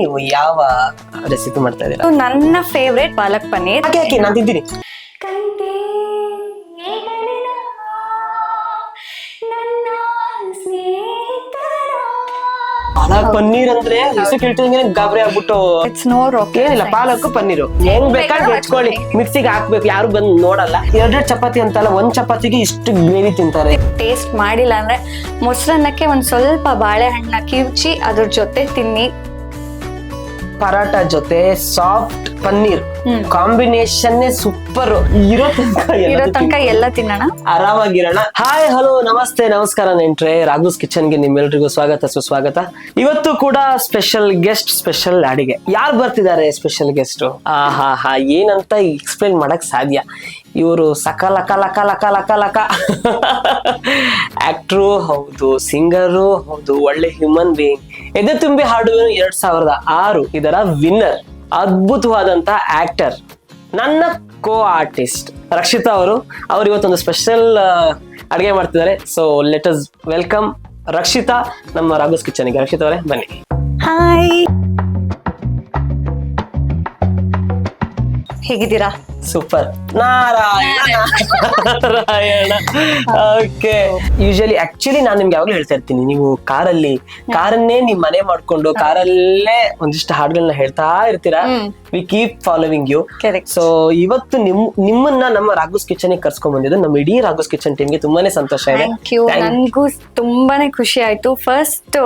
ನೀವು ಯಾವ ರೆಸಿಪಿ ಮಾಡ್ತಾ ಇದ್ದೀರಾ? ನನ್ನ ಫೇವ್ರೇಟ್ ಪಾಲಕ್ ಪನ್ನೀರ್. ಯಾಕೆ ನಾನು ತಿಂತೀನಿ. ಪಾಲಕ್ ಪನ್ನೀರ್ ಅಂದ್ರೆ ಹೆಸರು ಕೇಳ್ತಿದಂಗೆ ಗಾಬರಿ ಆಗ್ಬಿಟ್ಟು ಇಟ್ಸ್ ನೋ ರಾಕೆಟ್ ಏನಿಲ್ಲ, ಪಾಲಕ್ ಪನ್ನೀರು ಹೆಂಗ್ ಬೇಕಾದ್ರೆ ಹೆಚ್ಕೊಳ್ಳಿ, ಮಿಕ್ಸಿಗೆ ಹಾಕ್ಬೇಕು, ಯಾರು ಬಂದು ನೋಡಲ್ಲ. 2 ಚಪಾತಿ ಅಂತಲ್ಲ, 1 ಚಪಾತಿಗೆ ಇಷ್ಟು ಗ್ರೇವಿ ತಿಂತಾರೆ. ಟೇಸ್ಟ್ ಮಾಡಿಲ್ಲ ಅಂದ್ರೆ ಮೊಸರನ್ನಕ್ಕೆ ಒಂದ್ ಸ್ವಲ್ಪ ಬಾಳೆಹಣ್ಣ ಕಿವುಚಿ ಅದ್ರ ಜೊತೆ ತಿನ್ನಿ. ಪರಾಟ ಜೊತೆ ಸಾಫ್ಟ್ ಪನ್ನೀರ್ ಕಾಂಬಿನೇಷನ್ ಸೂಪರ್. ಇರೋ ತನಕ ಎಲ್ಲ ತಿನ್ನೋಣ, ಆರಾಮಾಗಿರೋಣ. ಹಾಯ್ ಹಲೋ ನಮಸ್ತೆ ನಮಸ್ಕಾರ ನೆಂಟ್ರೆ, ರಾಘೂಸ್ ಕಿಚನ್ ಗೆ ನಿಮ್ಮೆಲ್ರಿಗೂ ಸ್ವಾಗತ ಸುಸ್ವಾಗತ. ಇವತ್ತು ಕೂಡ ಸ್ಪೆಷಲ್ ಗೆಸ್ಟ್, ಸ್ಪೆಷಲ್ ಅಡಿಗೆ. ಯಾರು ಬರ್ತಿದ್ದಾರೆ ಸ್ಪೆಷಲ್ ಗೆಸ್ಟ್? ಏನಂತ ಎಕ್ಸ್ಪ್ಲೇನ್ ಮಾಡಕ್ ಸಾಧ್ಯ. ಇವರು ಸಕಲಕ ಲಕ ಲಕ ಲಕ ಲಕ ಆಕ್ಟ್ರು ಹೌದು, ಸಿಂಗರು ಹೌದು, ಒಳ್ಳೆ ಹ್ಯೂಮನ್ ಬೀಯಿಂಗ್. ಎದೆ ತುಂಬಿ ಹಾಡುವೆನು 2006 ಇದರ ವಿನ್ನರ್, ಅದ್ಭುತವಾದಂತ ಆಕ್ಟರ್, ನನ್ನ ಕೋ ಆರ್ಟಿಸ್ಟ್ ರಕ್ಷಿತಾ ಅವರು ಇವತ್ತೊಂದು ಸ್ಪೆಷಲ್ ಅಡುಗೆ ಮಾಡ್ತಿದ್ದಾರೆ. So let us welcome Rakshita ನಮ್ಮ ರಾಘೂಸ್ ಕಿಚನ್ಗೆ. ರಕ್ಷಿತಾ ಅವರೇ ಬನ್ನಿ. ಹಾಯ್, ಹೇಗಿದ್ದೀರಾ? Super. Narayana. Okay, usually actually ನಾನು ನಿಮ್ಗೆ ಯಾವಾಗಲೂ ಹೇಳ್ತಾ ಇರ್ತೀನಿ, ನೀವು ಕಾರನ್ನೇ ನೀವು ಮನೆ ಮಾಡ್ಕೊಂಡು ಕಾರಲ್ಲೇ ಒಂದಿಷ್ಟು ಹಾಡುಗಳನ್ನ ಹೇಳ್ತಾ ಇರ್ತೀರಾ. We keep following you. So ಇವತ್ತು ನಿಮ್ಮನ್ನ ನಮ್ಮ ರಾಘೂಸ್ ಕಿಚನ್ ಕರ್ಸ್ಕೊಂಡ್ ಬಂದಿದ್ದು ನಮ್ಮ ಇಡೀ ರಾಘೂಸ್ ಕಿಚನ್ ಟೀಮ್ಗೆ ತುಂಬಾನೇ ಸಂತೋಷ ಇದೆ. ನನ್ಗೂ ತುಂಬಾನೇ ಖುಷಿ ಆಯ್ತು. ಫಸ್ಟ್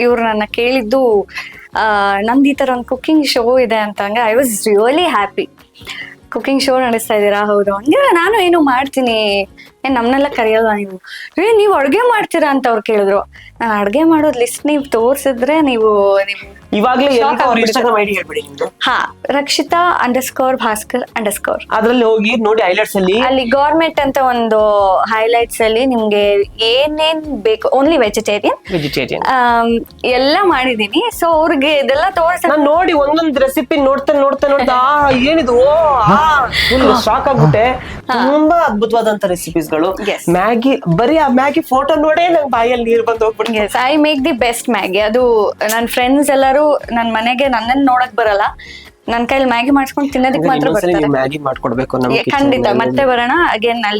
ಇವ್ರು ನನ್ನ ಕೇಳಿದ್ದು ನಮ್ದು ಈ ತರ ಒಂದು ಕುಕಿಂಗ್ ಶೋ ಇದೆ ಅಂತ. I was really happy. Cooking show ನಡೆಸ್ತಾ ಇದ್ದೀರಾ? ಹೌದು. ಹಂಗೆ ನಾನು ಏನು ಮಾಡ್ತೀನಿ, ನಮ್ನೆಲ್ಲ ಕರೆಯೋಲ್ಲ ನೀವು, ನೀವು ಅಡ್ಗೆ ಮಾಡ್ತೀರಾ ಅಂತ ಅವ್ರು ಕೇಳಿದ್ರು. ನಾನು ಅಡ್ಗೆ ಮಾಡೋದ್ ಲಿಸ್ಟ್ ನೀವು ತೋರ್ಸಿದ್ರೆ ನೀವು ಇವಾಗ್ಲೇ ಇನ್ಸ್ಟಾಗ್ರಾಮ್ ಐಡಿ ಹೇಳ್ಬಿಡಿ ನಿಮ್ದು. ರಕ್ಷಿತಾ _ಭಾಸ್ಕರ್_. ಅದ್ರಲ್ಲಿ ಹೋಗಿ ನೋಡಿ, ಹೈಲೈಟ್ಸ್ ಅಲ್ಲಿ ಗೌರ್ಮೆಂಟ್ ಅಂತ ಒಂದು ಹೈಲೈಟ್ಸ್ ಅಲ್ಲಿ ನಿಮ್ಗೆ ಏನೇನ್ ಬೇಕು, ಓನ್ಲಿ ವೆಜಿಟೇರಿಯನ್ ಎಲ್ಲ ಮಾಡಿದೀನಿ. ಸೊ ಅವ್ರಿಗೆ ಇದೆಲ್ಲ ತೋರ್ಸ ನೋಡಿ ಒಂದೊಂದು ರೆಸಿಪಿ ನೋಡ್ತಾ ಏನಿದು ಶಾಕ್ ಆಗ್ಬಿಟ್ಟೆ. ತುಂಬಾ ಅದ್ಭುತವಾದಂತ ರೆಸಿಪೀಸ್ಗಳು. ಮ್ಯಾಗಿ, ಬರೀ ಆ ಮ್ಯಾಗಿ ಫೋಟೋ ನೋಡೇ ನಂಗೆ ಬಾಯಲ್ಲಿ ನೀರು ಬಂದು ಹೋಗ್ಬಿಟ್ಟು. I make the best Maggi. ಅದು ನನ್ನ ಫ್ರೆಂಡ್ಸ್ ಎಲ್ಲರೂ ನನ್ ಮನೆಗೆ ನನ್ನನ್ನು ನೋಡಕ್ ಬರಲ್ಲ, ನನ್ ಕೈಲಿ ಮ್ಯಾಗಿ ಮಾಡ್ಸ್ಕೊಂಡು ತಿನ್ನೋದಕ್ಕೆ ಮಾತ್ರ ಬರ್ತಾರೆ. ಮ್ಯಾಗಿ ಮಾಡ್ಕೊಡ್ಬೇಕು ನಮ್ಗೆ. ಖಂಡಿತ ಮತ್ತೆ ಬರೋಣ. Again I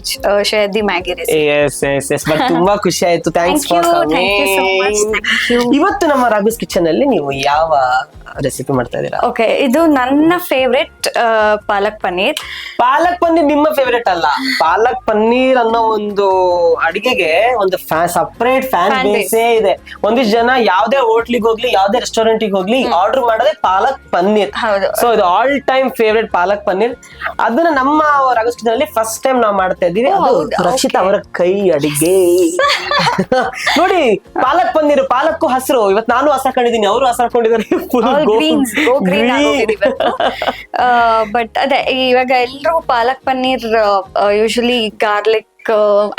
share the Maggi recipe. ತುಂಬಾ ಖುಷಿ ಆಯ್ತು. Thanks for coming. ಇವತ್ತು ನಮ್ಮ ರಾಘೂಸ್ ಕಿಚನ್ ಅಲ್ಲಿ ನೀವು ಯಾವ ರೆಸಿಪಿ ಮಾಡ್ತಾ ಇದ್ದೀರಾ? ಓಕೆ, ಇದು ನನ್ನ ಫೇವ್ರೆಟ್ ಪಾಲಕ್ ಪನ್ನೀರ್. ಪಾಲಕ್ ಪನ್ನೀರ್ ನಿಮ್ಮ ಫೇವ್ರೆಟ್ ಅಲ್ಲ. ಪಾಲಕ್ ಪನ್ನೀರ್ ಅನ್ನೋ ಒಂದು ಅಡಿಗೆಗೆ ಒಂದು ಸಪರೇಟ್ ಫ್ಯಾನ್ ಬೇಸೇ ಇದೆ. ಒಂದಿಷ್ಟು ಜನ ಯಾವ್ದೇ ಹೋಟ್ಲಿಗೆ ಹೋಗ್ಲಿ, ಯಾವ್ದೇ ರೆಸ್ಟೋರೆಂಟಿಗೆ ಹೋಗ್ಲಿ, ಆರ್ಡರ್ ಮಾಡೋದೇ ಪಾಲಕ್ ಪನ್ನೀರ್. ಸೊ ಇದು all time favourite palak paneer. ಅದನ್ನ ನಮ್ಮ ರಾಘೂಸ್ ಕಿಚನ್ ಅಲ್ಲಿ ಫಸ್ಟ್ ಟೈಮ್ ನಾವು ಮಾಡ್ತಾ ಇದ್ದೀವಿ. ರಕ್ಷಿತಾ ಅವರ ಕೈ ಅಡಿಗೆ ನೋಡಿ. ಪಾಲಕ್ ಪನ್ನೀರ್, ಪಾಲಕ್ಕು ಹಸಿರು. ಇವತ್ತು ನಾನು ಹಸಾಕೊಂಡಿದ್ದೀನಿ, ಅವರು ಹಸಾಕೊಂಡಿದ್ದಾರೆ. ಬಟ್ ಅದೇ ಇವಾಗ ಎಲ್ರು palak paneer usually garlic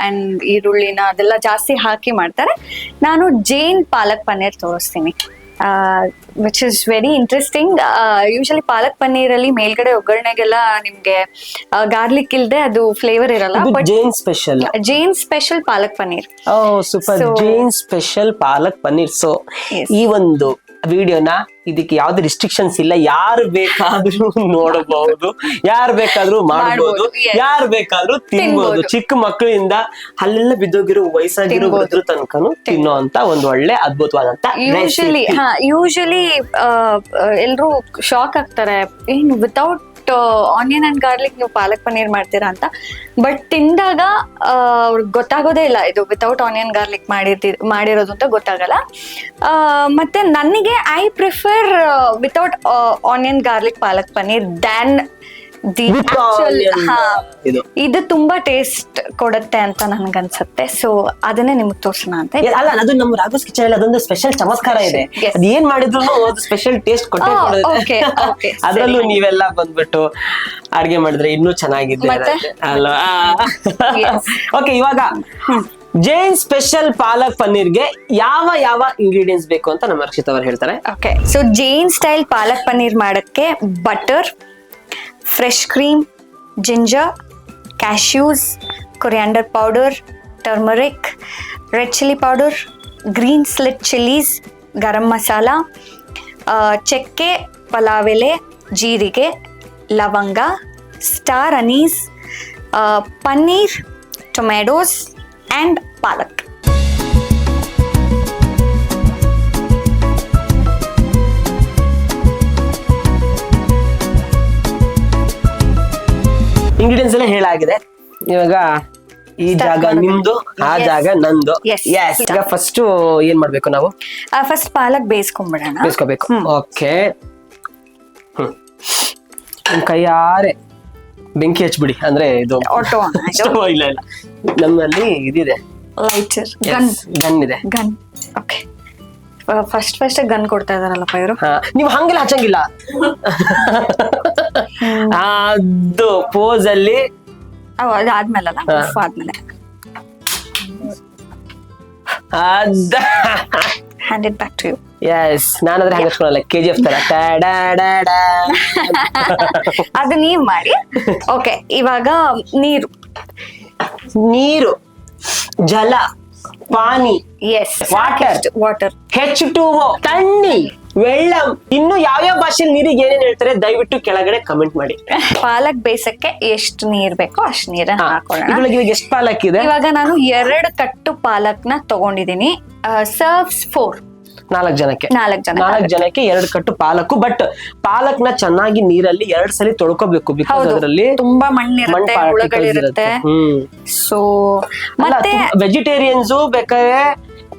and ಈರುಳ್ಳಿನ ಅದೆಲ್ಲ ಜಾಸ್ತಿ ಹಾಕಿ ಮಾಡ್ತಾರೆ. ನಾನು ಜೈನ್ ಪಾಲಕ್ ಪನ್ನೀರ್ ತೋರಿಸ್ತೀನಿ, which is very interesting. Usually palak paneer ಅಲ್ಲಿ ಮೇಲ್ಗಡೆ ಒಗ್ಗರಣೆಗೆಲ್ಲ ನಿಮ್ಗೆ ಗಾರ್ಲಿಕ್ ಇಲ್ದೆ ಅದು ಫ್ಲೇವರ್ ಇರಲ್ಲ. But Jain special palak paneer. Super. Jain special palak paneer. So ಈ ಒಂದು ವಿಡಿಯೋನ ಇದಕ್ಕೆ ಯಾವ್ದು ರಿಸ್ಟ್ರಿಕ್ಷನ್ಸ್ ಇಲ್ಲ, ಯಾರು ಬೇಕಾದ್ರೂ ನೋಡಬಹುದು, ಯಾರು ಬೇಕಾದ್ರೂ ಮಾಡಬಹುದು, ಯಾರು ಬೇಕಾದ್ರೂ ತಿನ್ಬಹುದು. ಚಿಕ್ಕ ಮಕ್ಕಳಿಂದ ಅಲ್ಲೆಲ್ಲ ಬಿದ್ದೋಗಿರೋ ವಯಸ್ಸಾಗಿರೋ ಅದ್ರ ತನಕನು ತಿನ್ನೋ ಅಂತ ಒಂದು ಒಳ್ಳೆ ಅದ್ಭುತವಾದಂತ. ಯೂಶಲಿ ಎಲ್ರು ಶಾಕ್ ಆಗ್ತಾರೆ, ಏನು ವಿತೌಟ್ ಆನಿಯನ್ ಅಂಡ್ ಗಾರ್ಲಿಕ್ ನೀವು ಪಾಲಕ್ ಪನ್ನೀರ್ ಮಾಡ್ತೀರಾ ಅಂತ. ಬಟ್ ತಿಂದಾಗ ಅವ್ರಿಗೆ ಗೊತ್ತಾಗೋದೇ ಇಲ್ಲ ಇದು ವಿತೌಟ್ ಆನಿಯನ್ ಗಾರ್ಲಿಕ್ ಮಾಡಿರೋದು ಅಂತ ಗೊತ್ತಾಗಲ್ಲ. ಮತ್ತೆ ನನಗೆ I prefer without onion garlic palak paneer than ಇದು ತುಂಬಾ ಟೇಸ್ಟ್ ಕೊಡುತ್ತೆ ಅಂತ ನನ್ಗನ್ಸುತ್ತೆ. ಸೊ ಅದನ್ನೇ ನಿಮ್ಗೆ ತೋರ್ಸೋಣ ಅಂತ. ಅಲ್ಲ, ಅದು ನಮ್ಮ ರಾಘೂಸ್ ಕಿಚನ್ ಅಲ್ಲಿ ಅದೊಂದು ಸ್ಪೆಷಲ್ ಚಮತ್ಕಾರ ಇದೆ. ಅದ್ ಏನ್ ಮಾಡಿದ್ರು ಸ್ಪೆಷಲ್ ಟೇಸ್ಟ್ ಕೊಟ್ಟೆ. ಅದ್ರಲ್ಲೂ ನೀವೆಲ್ಲ ಬಂದ್ಬಿಟ್ಟು ಅಡ್ಗೆ ಮಾಡಿದ್ರೆ ಇನ್ನೂ ಚೆನ್ನಾಗಿದೆ ಅಲ್ವಾ? ಓಕೆ, ಇವಾಗ ಜೈನ್ ಸ್ಪೆಷಲ್ ಪಾಲಕ್ ಪನ್ನೀರ್ಗೆ ಯಾವ ಯಾವ ಇಂಗ್ರೀಡಿಯೆಂಟ್ಸ್ ಬೇಕು ಅಂತ ನಮ್ಮ ರಕ್ಷಿತಾ ಅವರು ಹೇಳ್ತಾರೆ. Okay, so Jain style palak paneer ಮಾಡಕ್ಕೆ butter, fresh cream, ginger, cashews, coriander powder, turmeric, red chili powder, green slit chilies, garam masala, ಚಕ್ಕೆ, ಪಲಾವ್ ಎಲೆ, ಜೀರಿಗೆ, ಲವಂಗ, star Anees, paneer, tomatoes and palak. Ingredients ಎಲ್ಲ ಹೇಳಾಗಿದೆ. ಇವಾಗ ಈ ಜಾಗ ನಿಮ್ದು, ಆ ಜಾಗ ನಂದು. Yes. ಈಗ ಫಸ್ಟ್ ಏನ್ ಮಾಡ್ಬೇಕು ನಾವು? ಫಸ್ಟ್ ಪಾಲಕ್ ಬೇಯಿಸ್ಕೊಂಡ್ಬಿಡೋಣ. ಬೇಯಿಸ್ಕೋಬೇಕು. ಓಕೆ. ನಿಮ್ ಕೈಯಾರೆ ಬೆಂಕಿ ಹಚ್ಬಿಡಿ, ಅಂದ್ರೆ ಇದು ಆಟೋ ಸ್ಟವ್ ಇಲ್ಲ ಇಲ್ಲ, ನಮ್ಮಲ್ಲಿ ಇದಿದೆ, ಲೈಟರ್, ಗನ್ ಇದೆ. ಗನ್. ಓಕೆ, ಫಸ್ಟ್ ಗನ್ ಕೊಡ್ತಾ ಇದಾರಲ್ಲಪ್ಪ ಇವರು. ನೀವು ಹಂಗೆಲ್ಲ ಹಚ್ಚಂಗಿಲ್ಲ. ಅದು ಪೋಸ್ ಅಲ್ಲಿ ಅದಾದ್ಮೇಲಲ್ಲ, ಆದ್ಮೇಲೆ hand it back to you. Yes, ನಾನಾದ್ರೆ ಹಂಗ ಹಚ್ಕೊಳಲ್ಲ, KGF ತರ ಅದು ನೀವ್ ಮಾಡಿ. ಓಕೆ, ಇವಾಗ ನೀರು, ಜಲ, ಪಾನಿ, ಎಸ್, ವಾಟರ್, H2O, ತಣ್ಣಿ, ವೆಳ್ಳಂ, ಇನ್ನು ಯಾವ್ಯಾವ ಭಾಷೆಯಲ್ಲಿ ನೀರಿಗೆ ಏನೇನ್ ಹೇಳ್ತಾರೆ ದಯವಿಟ್ಟು ಕೆಳಗಡೆ ಕಮೆಂಟ್ ಮಾಡಿ. ಪಾಲಕ್ ಬೇಯಿಸಕ್ಕೆ ಎಷ್ಟು ನೀರ್ ಬೇಕೋ ಅಷ್ಟು ನೀರನ್ನ ಹಾಕೊಳ್ಳೋಣ. ಇದ್ರೊಳಗೆ ಇವಾಗ ಎಷ್ಟು ಪಾಲಕ್ ಇದೆ? ಇವಾಗ ನಾನು 2 ಕಟ್ಟು ಪಾಲಕ್ನ ತಗೊಂಡಿದೀನಿ. ಸರ್ವ್ಸ್ 4, 4 ಜನಕ್ಕೆ 4 ಜನಕ್ಕೆ 2 ಕಟ್ಟು ಪಾಲಕ್ಕು. ಬಟ್ ಪಾಲಕ್ನ ಚೆನ್ನಾಗಿ ನೀರಲ್ಲಿ 2 ಸಲ ತೊಳ್ಕೊಬೇಕು, ಬಿಕಾಸ್ ಅದರಲ್ಲಿ ತುಂಬಾ ಮಣ್ಣಿರುತ್ತೆ, ಹುಳಗಳಿರುತ್ತೆ. ಸೊ ಮತ್ತೆ ವೆಜಿಟೇರಿಯನ್ಸ್ ಬೇಕಾದ್ರೆ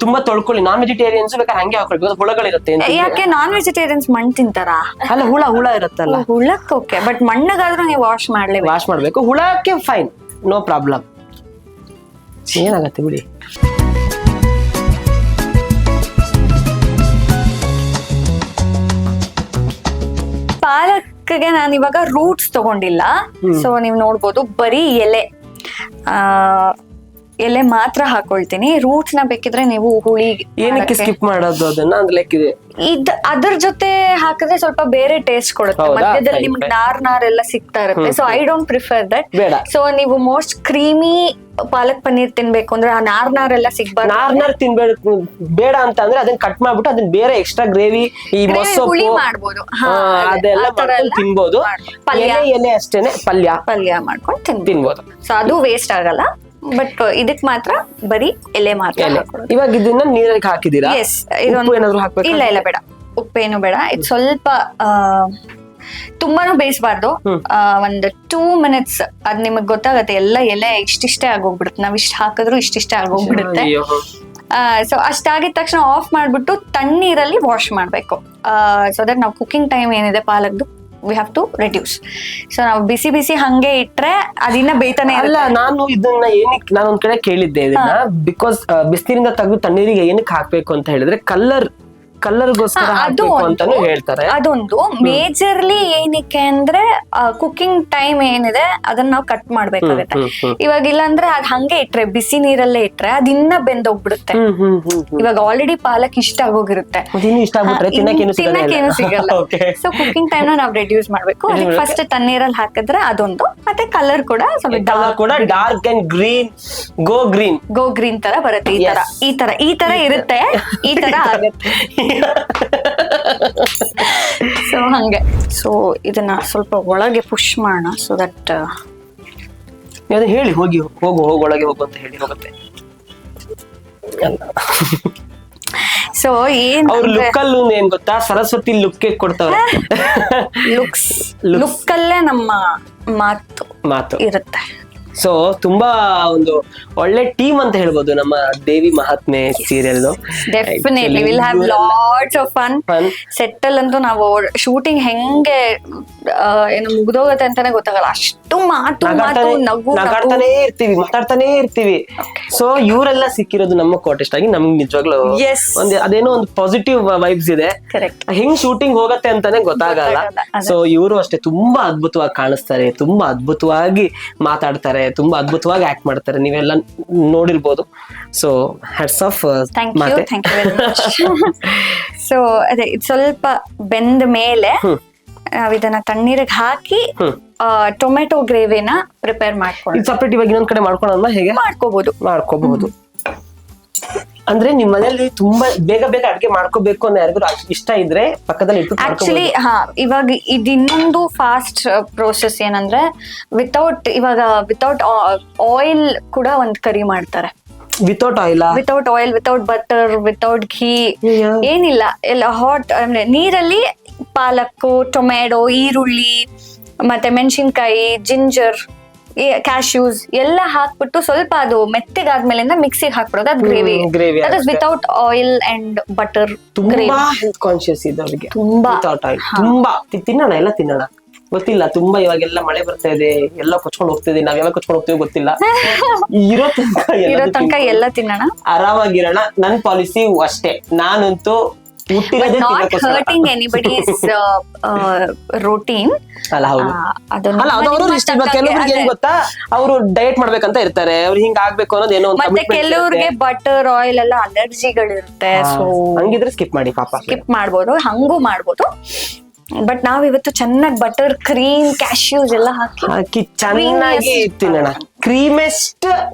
ತುಂಬಾ ತೊಳ್ಕೊಳ್ಳಿ, ನಾನ್ ವೆಜಿಟೇರಿಯನ್ಸ್ ಬೇಕಾದ್ರೆ ಹಂಗೆ ಹಾಕೊಳ್ಬೇಕು, ಹುಳಗಳಿರುತ್ತೆ. ಯಾಕೆ ನಾನ್ ವೆಜಿಟೇರಿಯನ್ಸ್ ಮಣ್ಣು ತಿಂತಾರ? ಅಲ್ಲ, ಹುಳ ಇರುತ್ತಲ್ಲ, ಹುಳಕ್ಕೆ ಓಕೆ, ಬಟ್ ಮಣ್ಣಗಾದ್ರೂ ನೀವು ವಾಶ್ ಮಾಡ್ಬೇಕು. ಹುಳಕ್ಕೆ ಫೈನ್, ನೋ ಪ್ರಾಬ್ಲಮ್, ಏನಾಗತ್ತೆ ಬಿಡಿ. ಪಾಲಕ್ಗೆ ನಾನು ಇವಾಗ ರೂಟ್ಸ್ ತಗೊಂಡಿಲ್ಲ. ಸೊ ನೀವು ನೋಡ್ಬೋದು, ಬರೀ ಎಲೆ ಮಾತ್ರ ಹಾಕೊಳ್ತೀನಿ. ರೂಟ್ಸ್ ನ ಬೇಕಿದ್ರೆ ನೀವು ಹುಳಿ ಏನಕ್ಕೆ ಸ್ಕಿಪ್ ಮಾಡೋದು ಅದನ್ನ? ಲೆಕ್ಕಿದೆ ಅದ್ರ ಜೊತೆ ಹಾಕಿದ್ರೆ ಸ್ವಲ್ಪ ಬೇರೆ ಟೇಸ್ಟ್ ಕೊಡುತ್ತೆ. ಮಧ್ಯದಲ್ಲಿ ನಿಮ್ಗೆ ನಾರ್ ಎಲ್ಲ ಸಿಗ್ತಾ ಇರುತ್ತೆ. So I don't prefer that. So ನೀವು ಮೋಸ್ಟ್ ಕ್ರೀಮಿ ಪಾಲಕ್ ಪನ್ನೀರ್ ತಿನ್ಬೇಕು ಅಂದ್ರೆ ಆ ನಾರ್ ಎಲ್ಲ ಸಿಗ್ಬಾರ್ದು. ನಾರ್ ತಿನ್ಬೇಕು ಬೇಡ ಅಂತ ಅಂದ್ರೆ ಅದನ್ನ ಕಟ್ ಮಾಡ್ಬಿಟ್ಟು ಅದನ್ನ ಬೇರೆ ಎಕ್ಸ್ಟ್ರಾ ಗ್ರೇವಿ, ಈ ಮೊಸರು ಮಾಡ್ಬೋದು, ಅದೆಲ್ಲ ಮಾಡ್ಕೊಂಡು ತಿನ್ಬೋದು. ಎಲೆ ಅಷ್ಟೇನೆ ಪಲ್ಯ ಮಾಡ್ಕೊಂಡು ತಿನ್ಬೋದು. ಸೊ ಅದು ವೇಸ್ಟ್ ಆಗಲ್ಲ. ಬಟ್ ಇದಕ್ ಮಾತ್ರ ಬರೀ ಎಲೆ ಮಾತ್ರ. ಇವಾಗ ಇದನ್ನ ನೀರಿಗೆ ಹಾಕಿದೀರಾ? ಏನಾದ್ರು ಹಾಕ್ಬೇಕು? ಇಲ್ಲ ಬೇಡ, ಉಪ್ಪೇನು ಬೇಡ. ಇದು ಸ್ವಲ್ಪ ತುಂಬಾನು ಬೇಯಿಸಬಾರ್ದು. ಒಂದು 2 minutes ಅದ್ ನಿಮಗ್ ಗೊತ್ತಾಗತ್ತೆ. ಎಲ್ಲ ಎಲೆ ಇಷ್ಟಿಷ್ಟೇ ಆಗೋಗ್ಬಿಡುತ್ತೆ, ನಾವ್ ಇಷ್ಟ ಹಾಕಿದ್ರು ಇಷ್ಟಿಷ್ಟೇ ಆಗೋಗ್ಬಿಡುತ್ತೆ. ಸೊ ಅಷ್ಟಾಗಿದ ತಕ್ಷಣ ಆಫ್ ಮಾಡ್ಬಿಟ್ಟು ತಣ್ಣೀರಲ್ಲಿ ವಾಶ್ ಮಾಡ್ಬೇಕು. ಸೊ ದಟ್ ನಾವು ಕುಕಿಂಗ್ ಟೈಮ್ ಏನಿದೆ ಪಾಲಕ್ದು we have to reduce. So ನಾವು ಬಿಸಿ ಹಂಗೆ ಇಟ್ರೆ ಅದಿನ್ನ ಬೇಯ್ತಾನೆ ಅಲ್ಲ. ನಾನು ಇದನ್ನ ಏನಕ್ಕೆ ನಾನು ಒಂದ್ ಕಡೆ ಕೇಳಿದ್ದೆ ಇದನ್ನ, ಬಿಕಾಸ್ ಬಿಸಿಲಿನಿಂದ ತೆಗೆದು ತಣ್ಣೀರಿಗೆ ಏನಕ್ಕೆ ಹಾಕ್ಬೇಕು ಅಂತ ಹೇಳಿದ್ರೆ ಕಲರ್ಗೋಸ್ಕರ ಹಾಕ್ಬೇಕು ಅಂತಾನು ಹೇಳ್ತಾರೆ. ಅದೊಂದು ಮೇಜರ್ಲಿ ಏನಕ್ಕೆ ಅಂದ್ರೆ ಕುಕಿಂಗ್ ಟೈಮ್ ಏನಿದೆ ಅದನ್ನ ನಾವು ಕಟ್ ಮಾಡ್ಬೇಕಾಗತ್ತೆ. ಇವಾಗ ಇಲ್ಲಾಂದ್ರೆ ಅದ್ ಹಂಗೆ ಇಟ್ರೆ, ಬಿಸಿ ನೀರಲ್ಲೇ ಇಟ್ರೆ ಅದಿನ್ನ ಬೆಂದೋಗ್ಬಿಡುತ್ತೆ. ಇವಾಗ ಆಲ್ರೆಡಿ ಪಾಲಕ್ ಇಷ್ಟ ಆಗೋಗಿರುತ್ತೆ, ತಿನ್ನಕ್ಕೇನು ಸಿಗಲ್ಲ. ಸೊ ಕುಕಿಂಗ್ ಟೈಮ್ ನಾವು ರೆಡ್ಯೂಸ್ ಮಾಡ್ಬೇಕು. ಅದಕ್ಕೆ ಫಸ್ಟ್ ತಣ್ಣೀರಲ್ಲಿ ಹಾಕಿದ್ರೆ ಅದೊಂದು, ಮತ್ತೆ ಕಲರ್ ಕೂಡ ಸ್ವಲ್ಪ dark and green, go green ತರ ಬರುತ್ತೆ. ಈ ತರ ಇರುತ್ತೆ, ಈ ತರ ಆಗುತ್ತೆ. ಸೊ ಹಂಗೆ. ಸೊ ಇದನ್ನ ಸ್ವಲ್ಪ ಒಳಗೆ ಪುಷ್ ಮಾಡೋಣ. ಸೊ ದಟ್ ಹೇಳಿ ಹೋಗು ಒಳಗೆ ಹೋಗು ಅಂತ ಹೇಳಿ ಹೋಗುತ್ತೆ. ಸೊ ಏನ್ ಅವ್ರ ಲುಕ್ಕಲ್ಲೂ ಏನ್ ಗೊತ್ತಾ, ಸರಸ್ವತಿ ಲುಕ್ ಕೊಡ್ತಾವ್ರೆ. ಲುಕ್ಕಲ್ಲೇ ನಮ್ಮ ಮಾತು ಇರುತ್ತೆ. ಸೊ ತುಂಬಾ ಒಂದು ಒಳ್ಳೆ ಟೀಮ್ ಅಂತ ಹೇಳ್ಬೋದು ನಮ್ಮ Devi Mahatme serial. Definitely will have lots of fun. ಸೆಟ್ಟಲ್ ಅಂತೂ ನಾವು ಶೂಟಿಂಗ್ ಹೆಂಗೆ ಏನು ಮುಗ್ದೋಗತ್ತೆ ಅಂತಾನೆ ಗೊತ್ತಾಗಲ್ಲ, ಅಷ್ಟು ಮಾತು ನಗು ಮಾತಾಡ್ತಾನೆ ಇರ್ತೀವಿ. ಸೊ ಇವರೆಲ್ಲ ಸಿಕ್ಕಿರೋದು ನಮ್ಮ ಕೋಟೆಸ್ಟ್ ಆಗಿ ನಮ್ಗೆ ನಿಜವಾಗ್ಲೂ ಅದೇನೋ ಒಂದು ಪಾಸಿಟಿವ್ ವೈಬ್ಸ್ ಇದೆ. ಹೆಂಗ್ ಶೂಟಿಂಗ್ ಹೋಗತ್ತೆ ಅಂತಾನೆ ಗೊತ್ತಾಗಲ್ಲ. ಸೊ ಇವರು ಅಷ್ಟೇ ತುಂಬಾ ಅದ್ಭುತವಾಗಿ ಕಾಣಿಸ್ತಾರೆ, ತುಂಬಾ ಅದ್ಭುತವಾಗಿ ಮಾತಾಡ್ತಾರೆ, ತುಂಬಾ ಅದ್ಭುತವಾಗಿ ಆಕ್ಟ್ ಮಾಡ್ತಾರೆ. ನೀವೆಲ್ಲ ನೋಡಿರ್ಬೋದು. So hats off. Thank you. So ಅದೇ ಸ್ವಲ್ಪ ಬೆಂದ ಮೇಲೆ ನಾವ್ ಇದನ್ನ ತಣ್ಣೀರಿಗೆ ಹಾಕಿ ಟೊಮೆಟೊ ಗ್ರೇವಿನ ಪ್ರಿಪೇರ್ ಮಾಡ್ಕೊಂಡು ಸಪ್ರೇಟ್ ಇವಾಗ ಇನ್ನೊಂದ್ ಕಡೆ ಮಾಡ್ಕೊಳ್ಳೋಣ, ಹೇಗೆ ಮಾಡ್ಕೋಬಹುದು. ಅಂದ್ರೆ ನಿಮ್ ಮನೇಲಿ ತುಂಬಾ ಬೇಗ ಬೇಗ ಅಡ್ಗೆ ಮಾಡ್ಕೋಬೇಕು ಅನ್ನೋ ಯಾರಿಗೂ ಇಷ್ಟ ಇದ್ರೆ ಪಕ್ಕದಲ್ಲಿ ಇಟ್ಟು ಆಕ್ಚುಲಿ ಇವಾಗ ಇದು ಇನ್ನೊಂದು ಫಾಸ್ಟ್ ಪ್ರೋಸೆಸ್ ಏನಂದ್ರೆ ವಿತೌಟ್ ಆಯಿಲ್ ಕೂಡ ಒಂದ್ ಕರಿ ಮಾಡ್ತಾರೆ. Without oil without butter, without ghee, ಏನಿಲ್ಲ. ಎಲ್ಲ ಹಾಟ್ ಅಂದ್ರೆ ನೀರಲ್ಲಿ ಪಾಲಕ್ಕು, ಟೊಮ್ಯಾಟೊ, ಈರುಳ್ಳಿ, ಮತ್ತೆ ಮೆಣಸಿನ್ಕಾಯಿ, ಜಿಂಜರ್, ಕ್ಯಾಶ್ಯೂಸ್ ಎಲ್ಲ ಹಾಕ್ಬಿಟ್ಟು ಸ್ವಲ್ಪ ಅದು ಮೆತ್ತಗಾದ್ಮೇಲಿಂದ ಮಿಕ್ಸಿಗೆ ಹಾಕ್ಬಿಡೋದು. ಅದು ಗ್ರೇವಿ. ಅದು ವಿತೌಟ್ ಆಯಿಲ್ ಅಂಡ್ ಬಟರ್. ತುಂಬಾ ಹೆಲ್ತ್ ಕಾನ್ಶಿಯಸ್ ಇದೆ ಅವ್ರಿಗೆ. ತುಂಬಾ ತುಂಬಾ ತಿನ್ನೋಣ, ಎಲ್ಲ ತಿನ್ನೋಣ. ಗೊತ್ತಿಲ್ಲ, ತುಂಬಾ ಇವಾಗೆಲ್ಲ ಮಳೆ ಬರ್ತಾ ಇದೆ, ಎಲ್ಲ ಕೊಚ್ಕೊಂಡು ಹೋಗ್ತಿದೆ. ನಾವೆಲ್ಲ ಕೊಚ್ಕೊಂಡು ಹೋಗ್ತೀವಿ ಗೊತ್ತಿಲ್ಲ. ಇರೋ ತನಕ ಎಲ್ಲ ತಿನ್ನೋಣ, ಆರಾಮಾಗಿರೋಣ. ನನ್ ಪಾಲಿಸಿ ಅಷ್ಟೇ. ನಾನಂತೂ ನಾಟ್ ಹರ್ಟಿಂಗ್ ಎನಿಬಡೀಸ್ ರೋಟೀನ್. ಅಲ್ಲ ಹೌದು, ಕೆಲವ್ರಿಗೆ ಏನ್ ಗೊತ್ತಾ, ಅವರು ಡಯಟ್ ಮಾಡ್ಬೇಕಂತ ಇರ್ತಾರೆ, ಅವ್ರು ಹಿಂಗ್ ಆಗ್ಬೇಕು ಅನ್ನೋದು ಏನೋ ಒಂದು. ಮತ್ತೆ ಕೆಲವ್ರಿಗೆ ಬಟರ್ ಆಯಿಲ್ ಎಲ್ಲ ಅಲರ್ಜಿಗಳಿರುತ್ತೆ. ಸೊ ಹಂಗಿದ್ರೆ ಸ್ಕಿಪ್ ಮಾಡಿ, ಪಾಪ ಸ್ಕಿಪ್ ಮಾಡ್ಬೋದು, ಹಂಗೂ ಮಾಡ್ಬೋದು. ಬಟ್ ನಾವ್ ಇವತ್ತು ಚೆನ್ನಾಗಿ ಬಟರ್, ಕ್ರೀಮ್, ಕ್ಯಾಶ್ಯೂಸ್ ಎಲ್ಲ ಹಾಕಿ ಚೆನ್ನಾಗಿ ತಿನ್ನೋಣ. ಕ್ರೀಮೆಸ್ಟ್